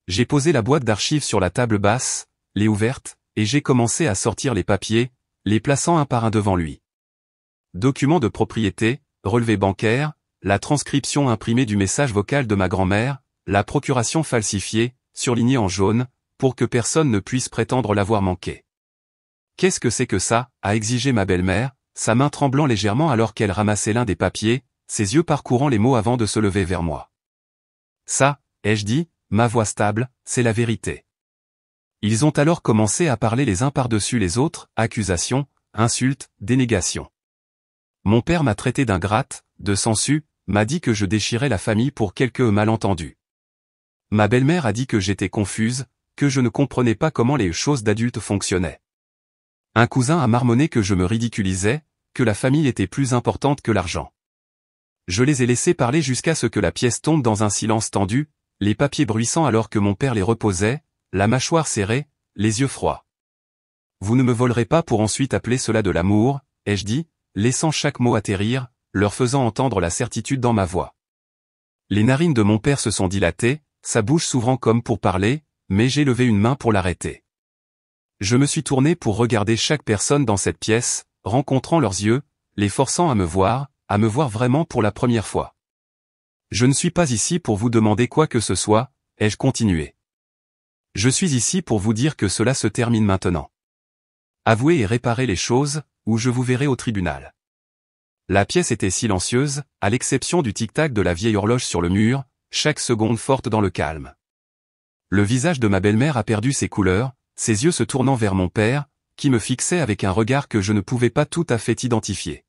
J'ai posé la boîte d'archives sur la table basse, les ouverte, et j'ai commencé à sortir les papiers, les plaçant un par un devant lui. Documents de propriété, relevé bancaire, la transcription imprimée du message vocal de ma grand-mère, la procuration falsifiée, surlignée en jaune, pour que personne ne puisse prétendre l'avoir manqué. Qu'est-ce que c'est que ça, a exigé ma belle-mère, sa main tremblant légèrement alors qu'elle ramassait l'un des papiers, ses yeux parcourant les mots avant de se lever vers moi. Ça, ai-je dit, ma voix stable, c'est la vérité. Ils ont alors commencé à parler les uns par-dessus les autres, accusations, insultes, dénégations. Mon père m'a traité d'ingrate, de sangsue, m'a dit que je déchirais la famille pour quelques malentendus. Ma belle-mère a dit que j'étais confuse, que je ne comprenais pas comment les choses d'adultes fonctionnaient. Un cousin a marmonné que je me ridiculisais, que la famille était plus importante que l'argent. Je les ai laissés parler jusqu'à ce que la pièce tombe dans un silence tendu, les papiers bruissant alors que mon père les reposait, la mâchoire serrée, les yeux froids. Vous ne me volerez pas pour ensuite appeler cela de l'amour, ai-je dit, laissant chaque mot atterrir, leur faisant entendre la certitude dans ma voix. Les narines de mon père se sont dilatées, sa bouche s'ouvrant comme pour parler, mais j'ai levé une main pour l'arrêter. Je me suis tourné pour regarder chaque personne dans cette pièce, rencontrant leurs yeux, les forçant à me voir vraiment pour la première fois. Je ne suis pas ici pour vous demander quoi que ce soit, ai-je continué. Je suis ici pour vous dire que cela se termine maintenant. Avouez et réparez les choses, ou je vous verrai au tribunal. La pièce était silencieuse, à l'exception du tic-tac de la vieille horloge sur le mur, chaque seconde forte dans le calme. Le visage de ma belle-mère a perdu ses couleurs, ses yeux se tournant vers mon père, qui me fixait avec un regard que je ne pouvais pas tout à fait identifier.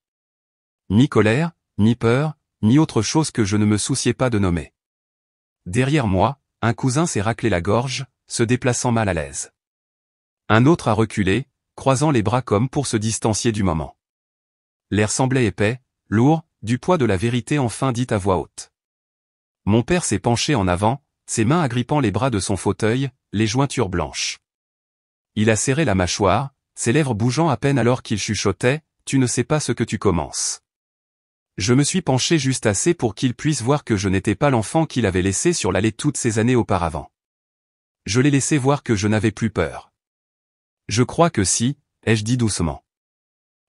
Ni colère, ni peur, ni autre chose que je ne me souciais pas de nommer. Derrière moi, un cousin s'est raclé la gorge, se déplaçant mal à l'aise. Un autre a reculé, croisant les bras comme pour se distancier du moment. L'air semblait épais, lourd, du poids de la vérité enfin dite à voix haute. Mon père s'est penché en avant, ses mains agrippant les bras de son fauteuil, les jointures blanches. Il a serré la mâchoire, ses lèvres bougeant à peine alors qu'il chuchotait, « Tu ne sais pas ce que tu commences ». Je me suis penché juste assez pour qu'il puisse voir que je n'étais pas l'enfant qu'il avait laissé sur l'allée toutes ces années auparavant. Je l'ai laissé voir que je n'avais plus peur. Je crois que si, ai-je dit doucement.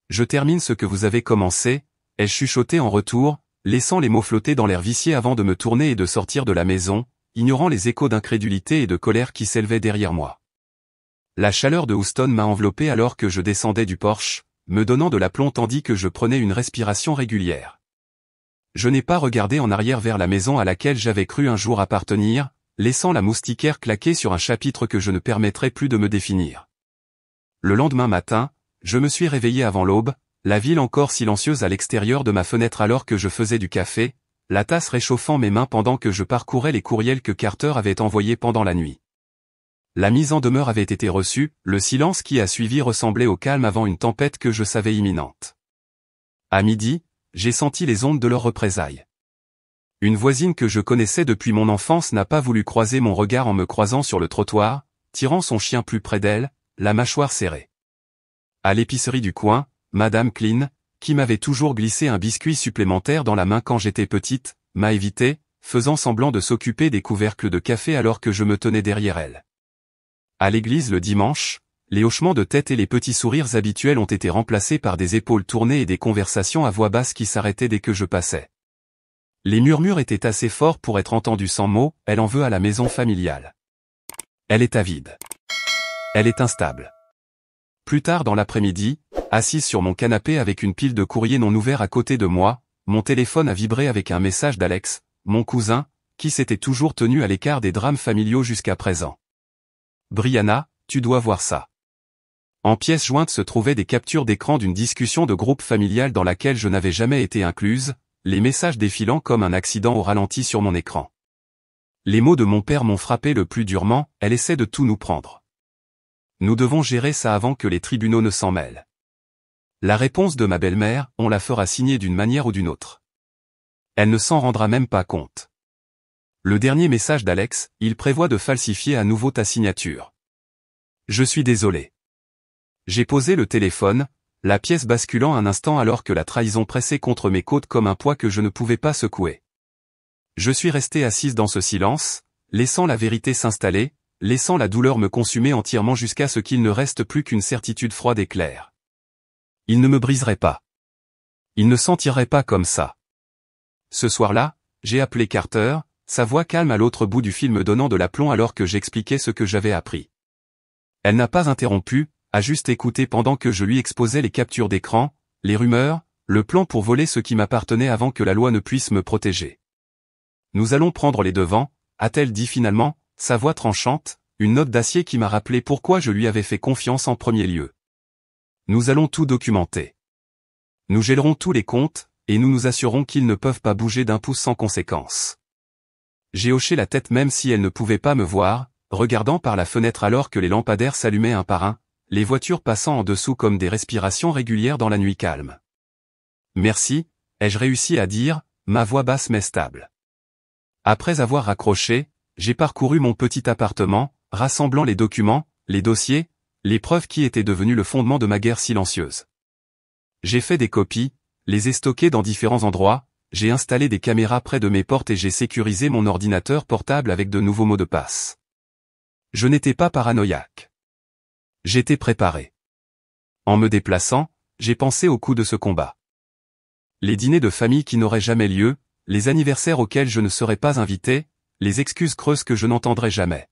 Je termine ce que vous avez commencé, ai-je chuchoté en retour, laissant les mots flotter dans l'air vicié avant de me tourner et de sortir de la maison, ignorant les échos d'incrédulité et de colère qui s'élevaient derrière moi. La chaleur de Houston m'a enveloppé alors que je descendais du porche, me donnant de l'aplomb tandis que je prenais une respiration régulière. Je n'ai pas regardé en arrière vers la maison à laquelle j'avais cru un jour appartenir, laissant la moustiquaire claquer sur un chapitre que je ne permettrai plus de me définir. Le lendemain matin, je me suis réveillé avant l'aube, la ville encore silencieuse à l'extérieur de ma fenêtre alors que je faisais du café, la tasse réchauffant mes mains pendant que je parcourais les courriels que Carter avait envoyés pendant la nuit. La mise en demeure avait été reçue, le silence qui a suivi ressemblait au calme avant une tempête que je savais imminente. À midi, j'ai senti les ondes de leurs représailles. Une voisine que je connaissais depuis mon enfance n'a pas voulu croiser mon regard en me croisant sur le trottoir, tirant son chien plus près d'elle, la mâchoire serrée. À l'épicerie du coin, Madame Clean, qui m'avait toujours glissé un biscuit supplémentaire dans la main quand j'étais petite, m'a évité, faisant semblant de s'occuper des couvercles de café alors que je me tenais derrière elle. À l'église le dimanche, les hochements de tête et les petits sourires habituels ont été remplacés par des épaules tournées et des conversations à voix basse qui s'arrêtaient dès que je passais. Les murmures étaient assez forts pour être entendus sans mots, elle en veut à la maison familiale. Elle est avide. Elle est instable. Plus tard dans l'après-midi, assise sur mon canapé avec une pile de courriers non ouverts à côté de moi, mon téléphone a vibré avec un message d'Alex, mon cousin, qui s'était toujours tenu à l'écart des drames familiaux jusqu'à présent. Brianna, tu dois voir ça. En pièces jointes se trouvaient des captures d'écran d'une discussion de groupe familial dans laquelle je n'avais jamais été incluse, les messages défilant comme un accident au ralenti sur mon écran. Les mots de mon père m'ont frappé le plus durement, elle essaie de tout nous prendre. Nous devons gérer ça avant que les tribunaux ne s'en mêlent. La réponse de ma belle-mère, on la fera signer d'une manière ou d'une autre. Elle ne s'en rendra même pas compte. Le dernier message d'Alex, il prévoit de falsifier à nouveau ta signature. Je suis désolé. J'ai posé le téléphone, la pièce basculant un instant alors que la trahison pressait contre mes côtes comme un poids que je ne pouvais pas secouer. Je suis resté assise dans ce silence, laissant la vérité s'installer, laissant la douleur me consumer entièrement jusqu'à ce qu'il ne reste plus qu'une certitude froide et claire. Il ne me briserait pas. Il ne s'en tirerait pas comme ça. Ce soir-là, j'ai appelé Carter, sa voix calme à l'autre bout du fil me donnant de l'aplomb alors que j'expliquais ce que j'avais appris. Elle n'a pas interrompu, a juste écouté pendant que je lui exposais les captures d'écran, les rumeurs, le plan pour voler ce qui m'appartenait avant que la loi ne puisse me protéger. Nous allons prendre les devants, a-t-elle dit finalement, sa voix tranchante, une note d'acier qui m'a rappelé pourquoi je lui avais fait confiance en premier lieu. Nous allons tout documenter. Nous gèlerons tous les comptes, et nous nous assurerons qu'ils ne peuvent pas bouger d'un pouce sans conséquence. J'ai hoché la tête même si elle ne pouvait pas me voir, regardant par la fenêtre alors que les lampadaires s'allumaient un par un, les voitures passant en dessous comme des respirations régulières dans la nuit calme. Merci, ai-je réussi à dire, ma voix basse mais stable. Après avoir raccroché, j'ai parcouru mon petit appartement, rassemblant les documents, les dossiers, les preuves qui étaient devenues le fondement de ma guerre silencieuse. J'ai fait des copies, les ai stockées dans différents endroits, j'ai installé des caméras près de mes portes et j'ai sécurisé mon ordinateur portable avec de nouveaux mots de passe. Je n'étais pas paranoïaque. J'étais préparé. En me déplaçant, j'ai pensé au coût de ce combat. Les dîners de famille qui n'auraient jamais lieu, les anniversaires auxquels je ne serais pas invité, les excuses creuses que je n'entendrai jamais.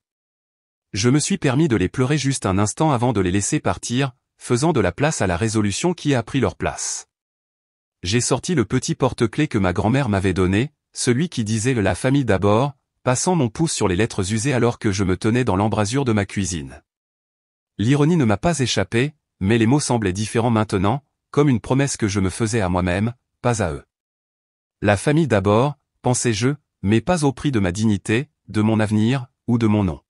Je me suis permis de les pleurer juste un instant avant de les laisser partir, faisant de la place à la résolution qui a pris leur place. J'ai sorti le petit porte-clés que ma grand-mère m'avait donné, celui qui disait la famille d'abord, passant mon pouce sur les lettres usées alors que je me tenais dans l'embrasure de ma cuisine. L'ironie ne m'a pas échappé, mais les mots semblaient différents maintenant, comme une promesse que je me faisais à moi-même, pas à eux. La famille d'abord, pensais-je, mais pas au prix de ma dignité, de mon avenir, ou de mon nom.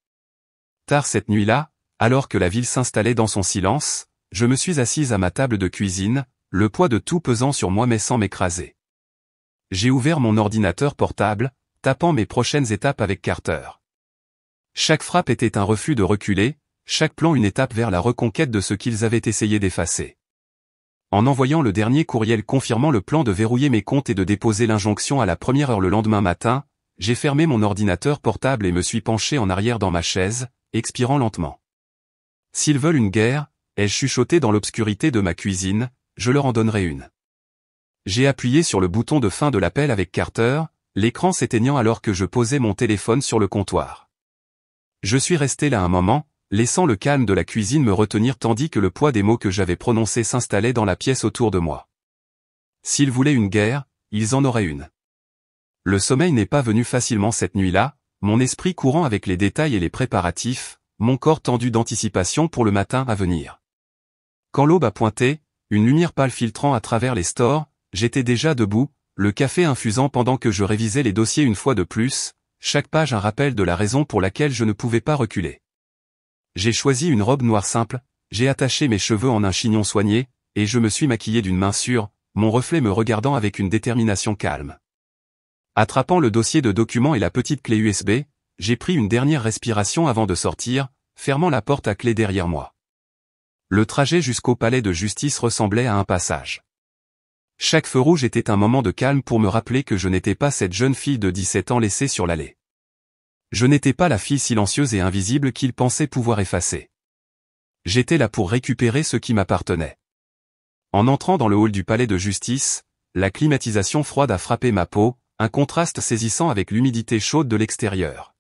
Tard cette nuit-là, alors que la ville s'installait dans son silence, je me suis assise à ma table de cuisine, le poids de tout pesant sur moi mais sans m'écraser. J'ai ouvert mon ordinateur portable, tapant mes prochaines étapes avec Carter. Chaque frappe était un refus de reculer, chaque plan une étape vers la reconquête de ce qu'ils avaient essayé d'effacer. En envoyant le dernier courriel confirmant le plan de verrouiller mes comptes et de déposer l'injonction à la première heure le lendemain matin, j'ai fermé mon ordinateur portable et me suis penché en arrière dans ma chaise, expirant lentement. S'ils veulent une guerre, ai-je chuchoté dans l'obscurité de ma cuisine, je leur en donnerai une. J'ai appuyé sur le bouton de fin de l'appel avec Carter, l'écran s'éteignant alors que je posais mon téléphone sur le comptoir. Je suis resté là un moment, laissant le calme de la cuisine me retenir tandis que le poids des mots que j'avais prononcés s'installait dans la pièce autour de moi. S'ils voulaient une guerre, ils en auraient une. Le sommeil n'est pas venu facilement cette nuit-là, mon esprit courant avec les détails et les préparatifs, mon corps tendu d'anticipation pour le matin à venir. Quand l'aube a pointé, une lumière pâle filtrant à travers les stores, j'étais déjà debout, le café infusant pendant que je révisais les dossiers une fois de plus, chaque page un rappel de la raison pour laquelle je ne pouvais pas reculer. J'ai choisi une robe noire simple, j'ai attaché mes cheveux en un chignon soigné, et je me suis maquillé d'une main sûre, mon reflet me regardant avec une détermination calme. Attrapant le dossier de documents et la petite clé USB, j'ai pris une dernière respiration avant de sortir, fermant la porte à clé derrière moi. Le trajet jusqu'au palais de justice ressemblait à un passage. Chaque feu rouge était un moment de calme pour me rappeler que je n'étais pas cette jeune fille de 17 ans laissée sur l'allée. Je n'étais pas la fille silencieuse et invisible qu'il pensait pouvoir effacer. J'étais là pour récupérer ce qui m'appartenait. En entrant dans le hall du palais de justice, la climatisation froide a frappé ma peau, un contraste saisissant avec l'humidité chaude de l'extérieur.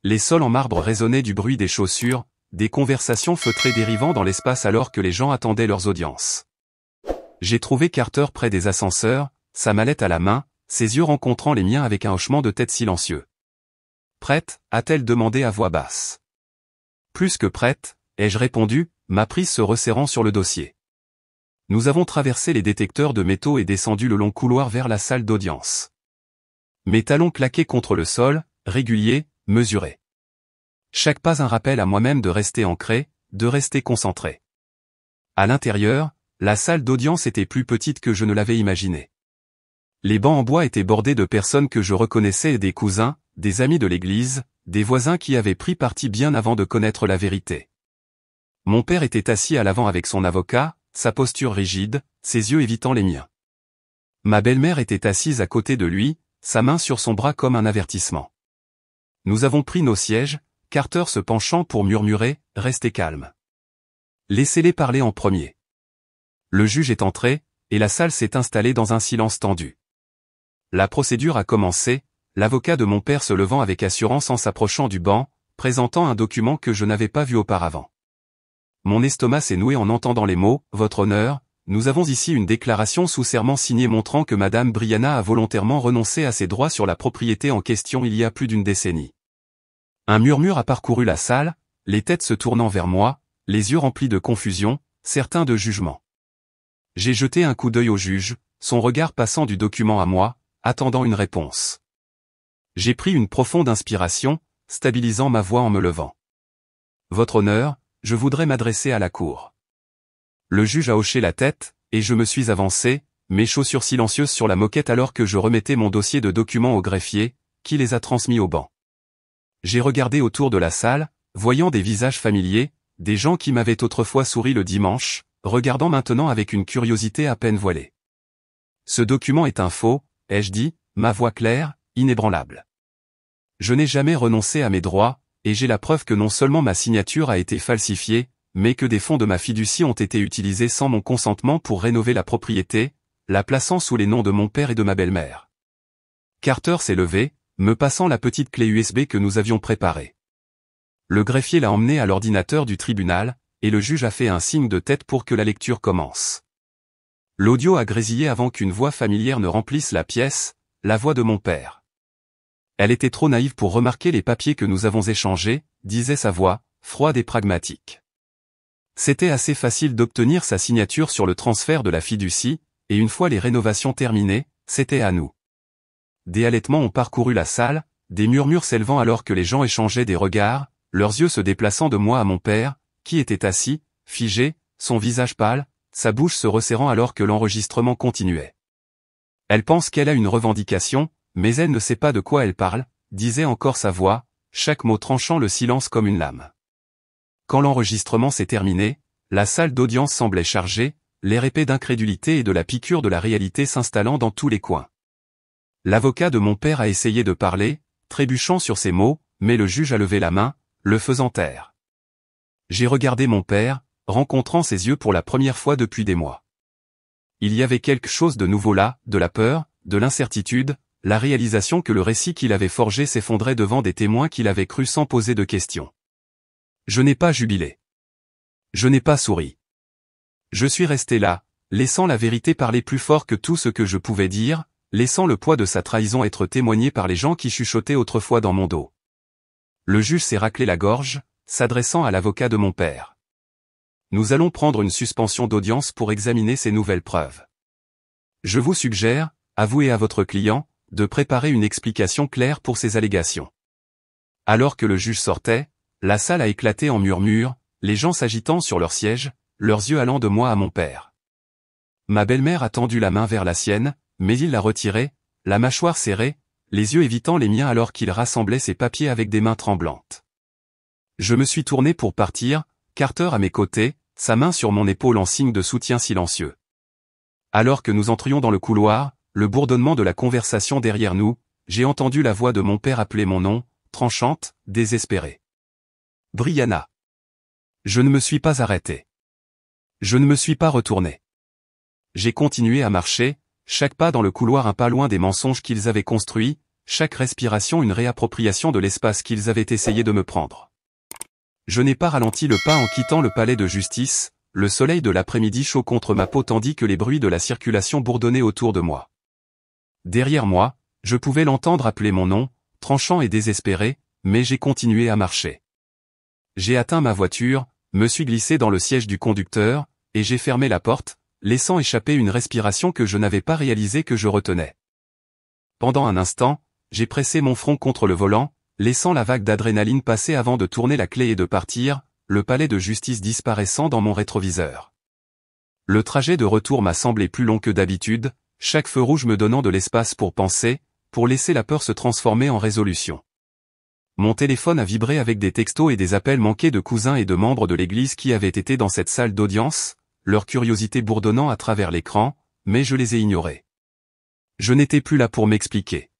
Les sols en marbre résonnaient du bruit des chaussures, des conversations feutrées dérivant dans l'espace alors que les gens attendaient leurs audiences. J'ai trouvé Carter près des ascenseurs, sa mallette à la main, ses yeux rencontrant les miens avec un hochement de tête silencieux. « Prête ?» a-t-elle demandé à voix basse. « Plus que prête », ai-je répondu, ma prise se resserrant sur le dossier. Nous avons traversé les détecteurs de métaux et descendu le long couloir vers la salle d'audience. Mes talons claquaient contre le sol, réguliers, mesurés. Chaque pas un rappel à moi-même de rester ancré, de rester concentré. À l'intérieur, la salle d'audience était plus petite que je ne l'avais imaginé. Les bancs en bois étaient bordés de personnes que je reconnaissais et des cousins, des amis de l'église, des voisins qui avaient pris parti bien avant de connaître la vérité. Mon père était assis à l'avant avec son avocat, sa posture rigide, ses yeux évitant les miens. Ma belle-mère était assise à côté de lui, sa main sur son bras comme un avertissement. Nous avons pris nos sièges, Carter se penchant pour murmurer « Restez calme. Laissez-les parler en premier. » Le juge est entré, et la salle s'est installée dans un silence tendu. La procédure a commencé, l'avocat de mon père se levant avec assurance en s'approchant du banc, présentant un document que je n'avais pas vu auparavant. Mon estomac s'est noué en entendant les mots « Votre honneur, nous avons ici une déclaration sous serment signée montrant que Madame Brianna a volontairement renoncé à ses droits sur la propriété en question il y a plus d'une décennie. » Un murmure a parcouru la salle, les têtes se tournant vers moi, les yeux remplis de confusion, certains de jugement. J'ai jeté un coup d'œil au juge, son regard passant du document à moi, attendant une réponse. J'ai pris une profonde inspiration, stabilisant ma voix en me levant. « Votre honneur, je voudrais m'adresser à la cour. » Le juge a hoché la tête, et je me suis avancé, mes chaussures silencieuses sur la moquette alors que je remettais mon dossier de documents au greffier, qui les a transmis au banc. J'ai regardé autour de la salle, voyant des visages familiers, des gens qui m'avaient autrefois souri le dimanche, regardant maintenant avec une curiosité à peine voilée. « Ce document est un faux, » ai-je dit, ma voix claire, inébranlable. Je n'ai jamais renoncé à mes droits, et j'ai la preuve que non seulement ma signature a été falsifiée, mais que des fonds de ma fiducie ont été utilisés sans mon consentement pour rénover la propriété, la plaçant sous les noms de mon père et de ma belle-mère. Carter s'est levé, me passant la petite clé USB que nous avions préparée. Le greffier l'a emmené à l'ordinateur du tribunal, et le juge a fait un signe de tête pour que la lecture commence. L'audio a grésillé avant qu'une voix familière ne remplisse la pièce, la voix de mon père. Elle était trop naïve pour remarquer les papiers que nous avons échangés, disait sa voix, froide et pragmatique. C'était assez facile d'obtenir sa signature sur le transfert de la fiducie, et une fois les rénovations terminées, c'était à nous. Des halètements ont parcouru la salle, des murmures s'élevant alors que les gens échangeaient des regards, leurs yeux se déplaçant de moi à mon père, qui était assis, figé, son visage pâle, sa bouche se resserrant alors que l'enregistrement continuait. « Elle pense qu'elle a une revendication, mais elle ne sait pas de quoi elle parle, » disait encore sa voix, chaque mot tranchant le silence comme une lame. Quand l'enregistrement s'est terminé, la salle d'audience semblait chargée, l'air épais d'incrédulité et de la piqûre de la réalité s'installant dans tous les coins. L'avocat de mon père a essayé de parler, trébuchant sur ses mots, mais le juge a levé la main, le faisant taire. J'ai regardé mon père, rencontrant ses yeux pour la première fois depuis des mois. Il y avait quelque chose de nouveau là, de la peur, de l'incertitude, la réalisation que le récit qu'il avait forgé s'effondrait devant des témoins qu'il avait crus sans poser de questions. Je n'ai pas jubilé. Je n'ai pas souri. Je suis resté là, laissant la vérité parler plus fort que tout ce que je pouvais dire, laissant le poids de sa trahison être témoigné par les gens qui chuchotaient autrefois dans mon dos. Le juge s'est raclé la gorge, s'adressant à l'avocat de mon père. Nous allons prendre une suspension d'audience pour examiner ces nouvelles preuves. Je vous suggère, à vous et à votre client, de préparer une explication claire pour ces allégations. Alors que le juge sortait, la salle a éclaté en murmures, les gens s'agitant sur leurs sièges, leurs yeux allant de moi à mon père. Ma belle-mère a tendu la main vers la sienne, mais il l'a retirée, la mâchoire serrée, les yeux évitant les miens alors qu'il rassemblait ses papiers avec des mains tremblantes. Je me suis tourné pour partir, Carter à mes côtés, sa main sur mon épaule en signe de soutien silencieux. Alors que nous entrions dans le couloir, le bourdonnement de la conversation derrière nous, j'ai entendu la voix de mon père appeler mon nom, tranchante, désespérée. Brianna. Je ne me suis pas arrêté. Je ne me suis pas retourné. J'ai continué à marcher, chaque pas dans le couloir un pas loin des mensonges qu'ils avaient construits, chaque respiration une réappropriation de l'espace qu'ils avaient essayé de me prendre. Je n'ai pas ralenti le pas en quittant le palais de justice, le soleil de l'après-midi chaud contre ma peau tandis que les bruits de la circulation bourdonnaient autour de moi. Derrière moi, je pouvais l'entendre appeler mon nom, tranchant et désespéré, mais j'ai continué à marcher. J'ai atteint ma voiture, me suis glissé dans le siège du conducteur, et j'ai fermé la porte, laissant échapper une respiration que je n'avais pas réalisé que je retenais. Pendant un instant, j'ai pressé mon front contre le volant, laissant la vague d'adrénaline passer avant de tourner la clé et de partir, le palais de justice disparaissant dans mon rétroviseur. Le trajet de retour m'a semblé plus long que d'habitude, chaque feu rouge me donnant de l'espace pour penser, pour laisser la peur se transformer en résolution. Mon téléphone a vibré avec des textos et des appels manqués de cousins et de membres de l'église qui avaient été dans cette salle d'audience, leur curiosité bourdonnant à travers l'écran, mais je les ai ignorés. Je n'étais plus là pour m'expliquer.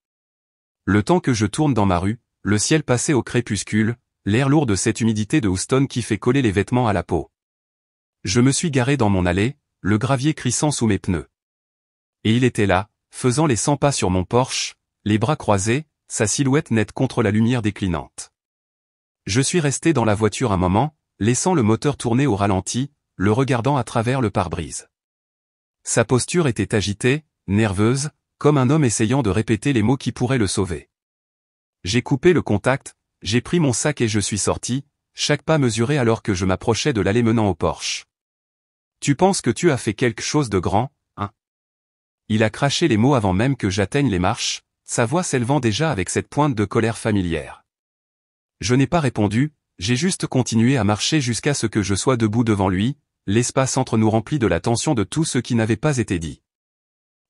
Le temps que je tourne dans ma rue, le ciel passait au crépuscule, l'air lourd de cette humidité de Houston qui fait coller les vêtements à la peau. Je me suis garé dans mon allée, le gravier crissant sous mes pneus. Et il était là, faisant les 100 pas sur mon Porsche, les bras croisés, sa silhouette nette contre la lumière déclinante. Je suis resté dans la voiture un moment, laissant le moteur tourner au ralenti, le regardant à travers le pare-brise. Sa posture était agitée, nerveuse, comme un homme essayant de répéter les mots qui pourraient le sauver. J'ai coupé le contact, j'ai pris mon sac et je suis sorti, chaque pas mesuré alors que je m'approchais de l'allée menant au Porsche. Tu penses que tu as fait quelque chose de grand, hein? Il a craché les mots avant même que j'atteigne les marches, sa voix s'élevant déjà avec cette pointe de colère familière. Je n'ai pas répondu, j'ai juste continué à marcher jusqu'à ce que je sois debout devant lui, l'espace entre nous rempli de la tension de tout ce qui n'avait pas été dit.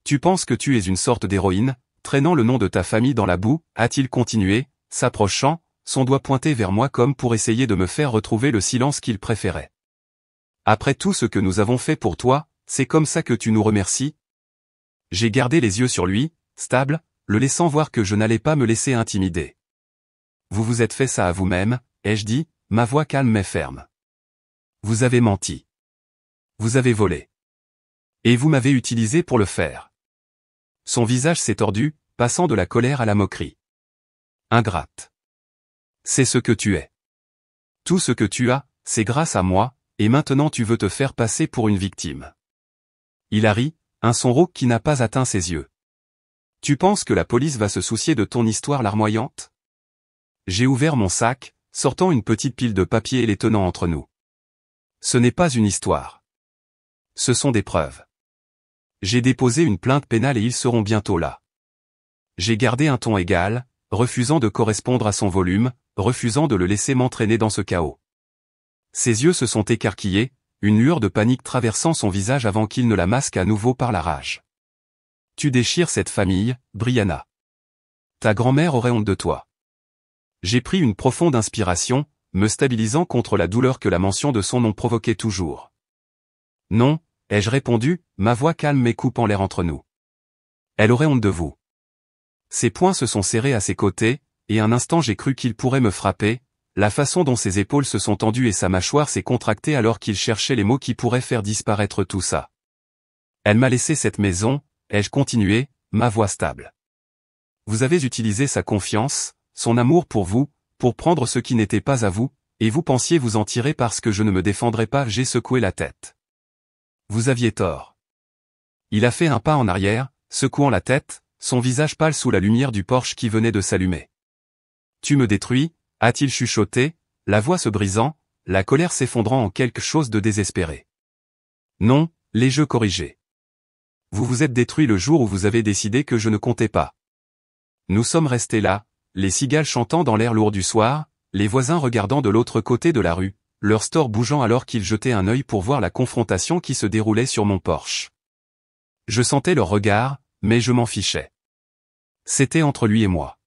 Tu penses que tu es une sorte d'héroïne, traînant le nom de ta famille dans la boue, a-t-il continué, s'approchant, son doigt pointé vers moi comme pour essayer de me faire retrouver le silence qu'il préférait. Après tout ce que nous avons fait pour toi, c'est comme ça que tu nous remercies? J'ai gardé les yeux sur lui, stable, le laissant voir que je n'allais pas me laisser intimider. Vous vous êtes fait ça à vous-même, ai-je dit, ma voix calme mais ferme. Vous avez menti. Vous avez volé. Et vous m'avez utilisé pour le faire. Son visage s'est tordu, passant de la colère à la moquerie. Ingrate. C'est ce que tu es. Tout ce que tu as, c'est grâce à moi, et maintenant tu veux te faire passer pour une victime. Il a ri, un son rauque qui n'a pas atteint ses yeux. Tu penses que la police va se soucier de ton histoire larmoyante? J'ai ouvert mon sac, sortant une petite pile de papiers et les tenant entre nous. Ce n'est pas une histoire. Ce sont des preuves. J'ai déposé une plainte pénale et ils seront bientôt là. J'ai gardé un ton égal, refusant de correspondre à son volume, refusant de le laisser m'entraîner dans ce chaos. Ses yeux se sont écarquillés, une lueur de panique traversant son visage avant qu'il ne la masque à nouveau par la rage. Tu déchires cette famille, Brianna. Ta grand-mère aurait honte de toi. J'ai pris une profonde inspiration, me stabilisant contre la douleur que la mention de son nom provoquait toujours. Non, ai-je répondu, ma voix calme mais coupant l'air entre nous. Elle aurait honte de vous. Ses poings se sont serrés à ses côtés, et un instant j'ai cru qu'il pourrait me frapper, la façon dont ses épaules se sont tendues et sa mâchoire s'est contractée alors qu'il cherchait les mots qui pourraient faire disparaître tout ça. Elle m'a laissé cette maison, ai-je continué, ma voix stable. Vous avez utilisé sa confiance, son amour pour vous, pour prendre ce qui n'était pas à vous, et vous pensiez vous en tirer parce que je ne me défendrais pas, j'ai secoué la tête. Vous aviez tort. Il a fait un pas en arrière, secouant la tête, son visage pâle sous la lumière du Porsche qui venait de s'allumer. Tu me détruis, a-t-il chuchoté, la voix se brisant, la colère s'effondrant en quelque chose de désespéré. Non, les jeux corrigés. Vous vous êtes détruit le jour où vous avez décidé que je ne comptais pas. Nous sommes restés là, les cigales chantant dans l'air lourd du soir, les voisins regardant de l'autre côté de la rue, leur store bougeant alors qu'ils jetaient un œil pour voir la confrontation qui se déroulait sur mon Porsche. Je sentais leur regard, mais je m'en fichais. C'était entre lui et moi.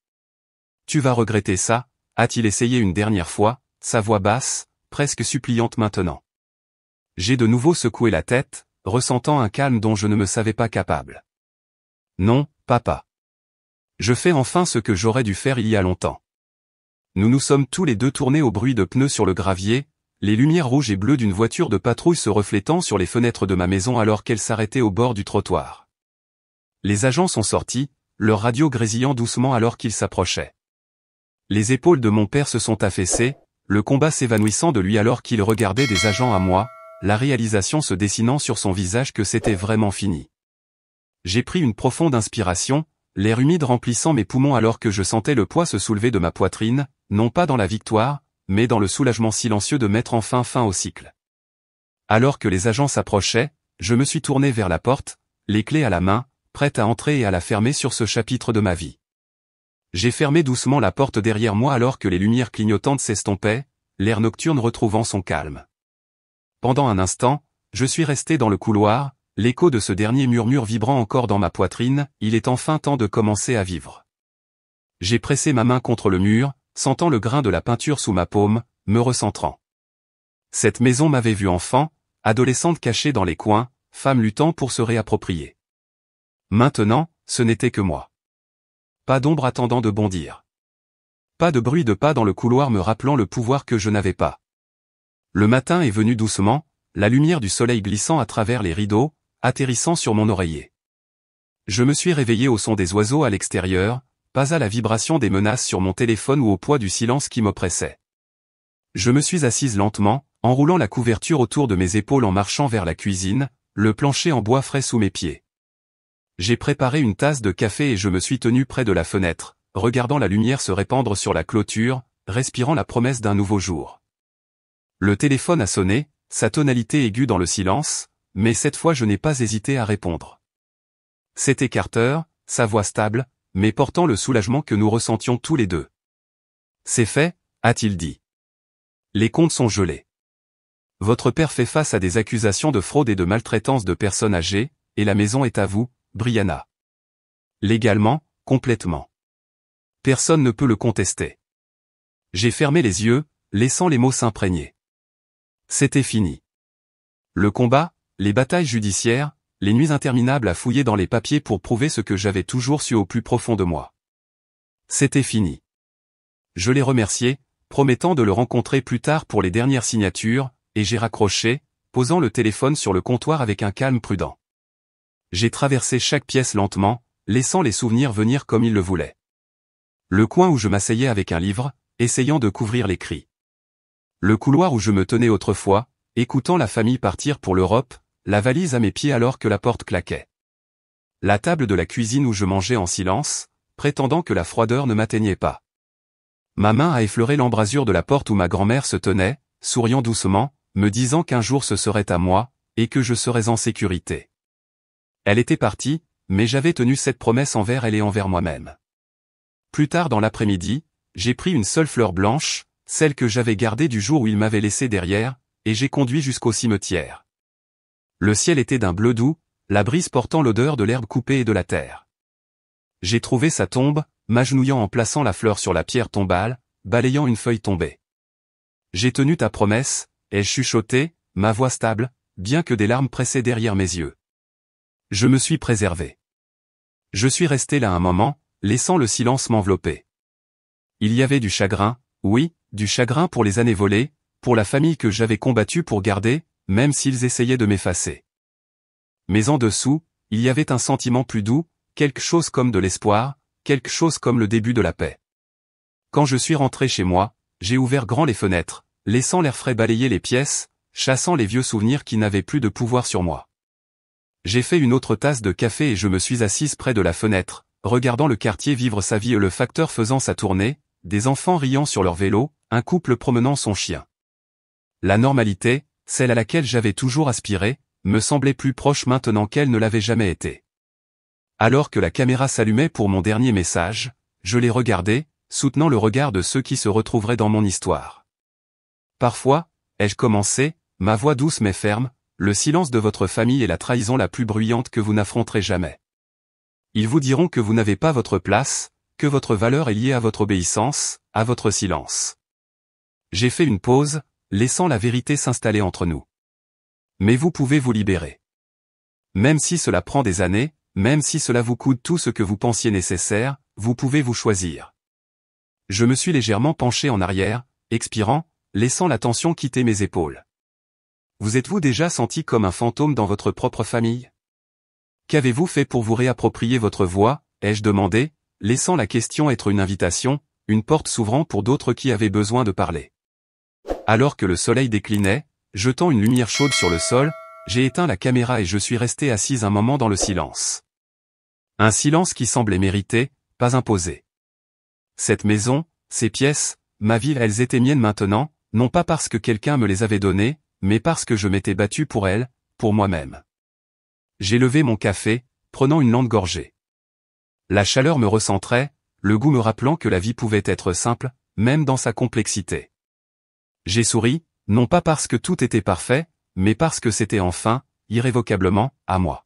Tu vas regretter ça, a-t-il essayé une dernière fois, sa voix basse, presque suppliante maintenant. J'ai de nouveau secoué la tête, ressentant un calme dont je ne me savais pas capable. Non, papa. Je fais enfin ce que j'aurais dû faire il y a longtemps. Nous nous sommes tous les deux tournés au bruit de pneus sur le gravier, les lumières rouges et bleues d'une voiture de patrouille se reflétant sur les fenêtres de ma maison alors qu'elle s'arrêtait au bord du trottoir. Les agents sont sortis, leur radio grésillant doucement alors qu'ils s'approchaient. Les épaules de mon père se sont affaissées, le combat s'évanouissant de lui alors qu'il regardait des agents à moi, la réalisation se dessinant sur son visage que c'était vraiment fini. J'ai pris une profonde inspiration, l'air humide remplissant mes poumons alors que je sentais le poids se soulever de ma poitrine, non pas dans la victoire, mais dans le soulagement silencieux de mettre enfin fin au cycle. Alors que les agents s'approchaient, je me suis tourné vers la porte, les clés à la main, prête à entrer et à la fermer sur ce chapitre de ma vie. J'ai fermé doucement la porte derrière moi alors que les lumières clignotantes s'estompaient, l'air nocturne retrouvant son calme. Pendant un instant, je suis resté dans le couloir, l'écho de ce dernier murmure vibrant encore dans ma poitrine, il est enfin temps de commencer à vivre. J'ai pressé ma main contre le mur, sentant le grain de la peinture sous ma paume, me recentrant. Cette maison m'avait vu enfant, adolescente cachée dans les coins, femme luttant pour se réapproprier. Maintenant, ce n'était que moi. Pas d'ombre attendant de bondir. Pas de bruit de pas dans le couloir me rappelant le pouvoir que je n'avais pas. Le matin est venu doucement, la lumière du soleil glissant à travers les rideaux, atterrissant sur mon oreiller. Je me suis réveillé au son des oiseaux à l'extérieur, pas à la vibration des menaces sur mon téléphone ou au poids du silence qui m'oppressait. Je me suis assise lentement, enroulant la couverture autour de mes épaules en marchant vers la cuisine, le plancher en bois frais sous mes pieds. J'ai préparé une tasse de café et je me suis tenu près de la fenêtre, regardant la lumière se répandre sur la clôture, respirant la promesse d'un nouveau jour. Le téléphone a sonné, sa tonalité aiguë dans le silence, mais cette fois je n'ai pas hésité à répondre. C'était Carter, sa voix stable, mais portant le soulagement que nous ressentions tous les deux. « C'est fait », a-t-il dit. « Les comptes sont gelés. Votre père fait face à des accusations de fraude et de maltraitance de personnes âgées, et la maison est à vous, Brianna. Légalement, complètement. Personne ne peut le contester. » J'ai fermé les yeux, laissant les mots s'imprégner. C'était fini. Le combat, les batailles judiciaires, les nuits interminables à fouiller dans les papiers pour prouver ce que j'avais toujours su au plus profond de moi. C'était fini. Je l'ai remercié, promettant de le rencontrer plus tard pour les dernières signatures, et j'ai raccroché, posant le téléphone sur le comptoir avec un calme prudent. J'ai traversé chaque pièce lentement, laissant les souvenirs venir comme ils le voulaient. Le coin où je m'asseyais avec un livre, essayant de couvrir les cris. Le couloir où je me tenais autrefois, écoutant la famille partir pour l'Europe, la valise à mes pieds alors que la porte claquait. La table de la cuisine où je mangeais en silence, prétendant que la froideur ne m'atteignait pas. Ma main a effleuré l'embrasure de la porte où ma grand-mère se tenait, souriant doucement, me disant qu'un jour ce serait à moi, et que je serais en sécurité. Elle était partie, mais j'avais tenu cette promesse envers elle et envers moi-même. Plus tard dans l'après-midi, j'ai pris une seule fleur blanche, celle que j'avais gardée du jour où il m'avait laissé derrière, et j'ai conduit jusqu'au cimetière. Le ciel était d'un bleu doux, la brise portant l'odeur de l'herbe coupée et de la terre. J'ai trouvé sa tombe, m'agenouillant en plaçant la fleur sur la pierre tombale, balayant une feuille tombée. J'ai tenu ta promesse, ai-je chuchoté, ma voix stable, bien que des larmes pressaient derrière mes yeux. Je me suis préservé. Je suis resté là un moment, laissant le silence m'envelopper. Il y avait du chagrin, oui, du chagrin pour les années volées, pour la famille que j'avais combattue pour garder, même s'ils essayaient de m'effacer. Mais en dessous, il y avait un sentiment plus doux, quelque chose comme de l'espoir, quelque chose comme le début de la paix. Quand je suis rentré chez moi, j'ai ouvert grand les fenêtres, laissant l'air frais balayer les pièces, chassant les vieux souvenirs qui n'avaient plus de pouvoir sur moi. J'ai fait une autre tasse de café et je me suis assise près de la fenêtre, regardant le quartier vivre sa vie et le facteur faisant sa tournée, des enfants riant sur leur vélo, un couple promenant son chien. La normalité, celle à laquelle j'avais toujours aspiré, me semblait plus proche maintenant qu'elle ne l'avait jamais été. Alors que la caméra s'allumait pour mon dernier message, je l'ai regardé, soutenant le regard de ceux qui se retrouveraient dans mon histoire. Parfois, ai-je commencé, ma voix douce mais ferme, le silence de votre famille est la trahison la plus bruyante que vous n'affronterez jamais. Ils vous diront que vous n'avez pas votre place, que votre valeur est liée à votre obéissance, à votre silence. J'ai fait une pause, laissant la vérité s'installer entre nous. Mais vous pouvez vous libérer. Même si cela prend des années, même si cela vous coûte tout ce que vous pensiez nécessaire, vous pouvez vous choisir. Je me suis légèrement penché en arrière, expirant, laissant la tension quitter mes épaules. Vous êtes-vous déjà senti comme un fantôme dans votre propre famille? Qu'avez-vous fait pour vous réapproprier votre voix, ai-je demandé, laissant la question être une invitation, une porte s'ouvrant pour d'autres qui avaient besoin de parler. Alors que le soleil déclinait, jetant une lumière chaude sur le sol, j'ai éteint la caméra et je suis resté assise un moment dans le silence. Un silence qui semblait mérité, pas imposé. Cette maison, ces pièces, ma vie, elles étaient miennes maintenant, non pas parce que quelqu'un me les avait données, mais parce que je m'étais battu pour elles, pour moi-même. J'ai levé mon café, prenant une lente gorgée. La chaleur me recentrait, le goût me rappelant que la vie pouvait être simple, même dans sa complexité. J'ai souri, non pas parce que tout était parfait, mais parce que c'était enfin, irrévocablement, à moi.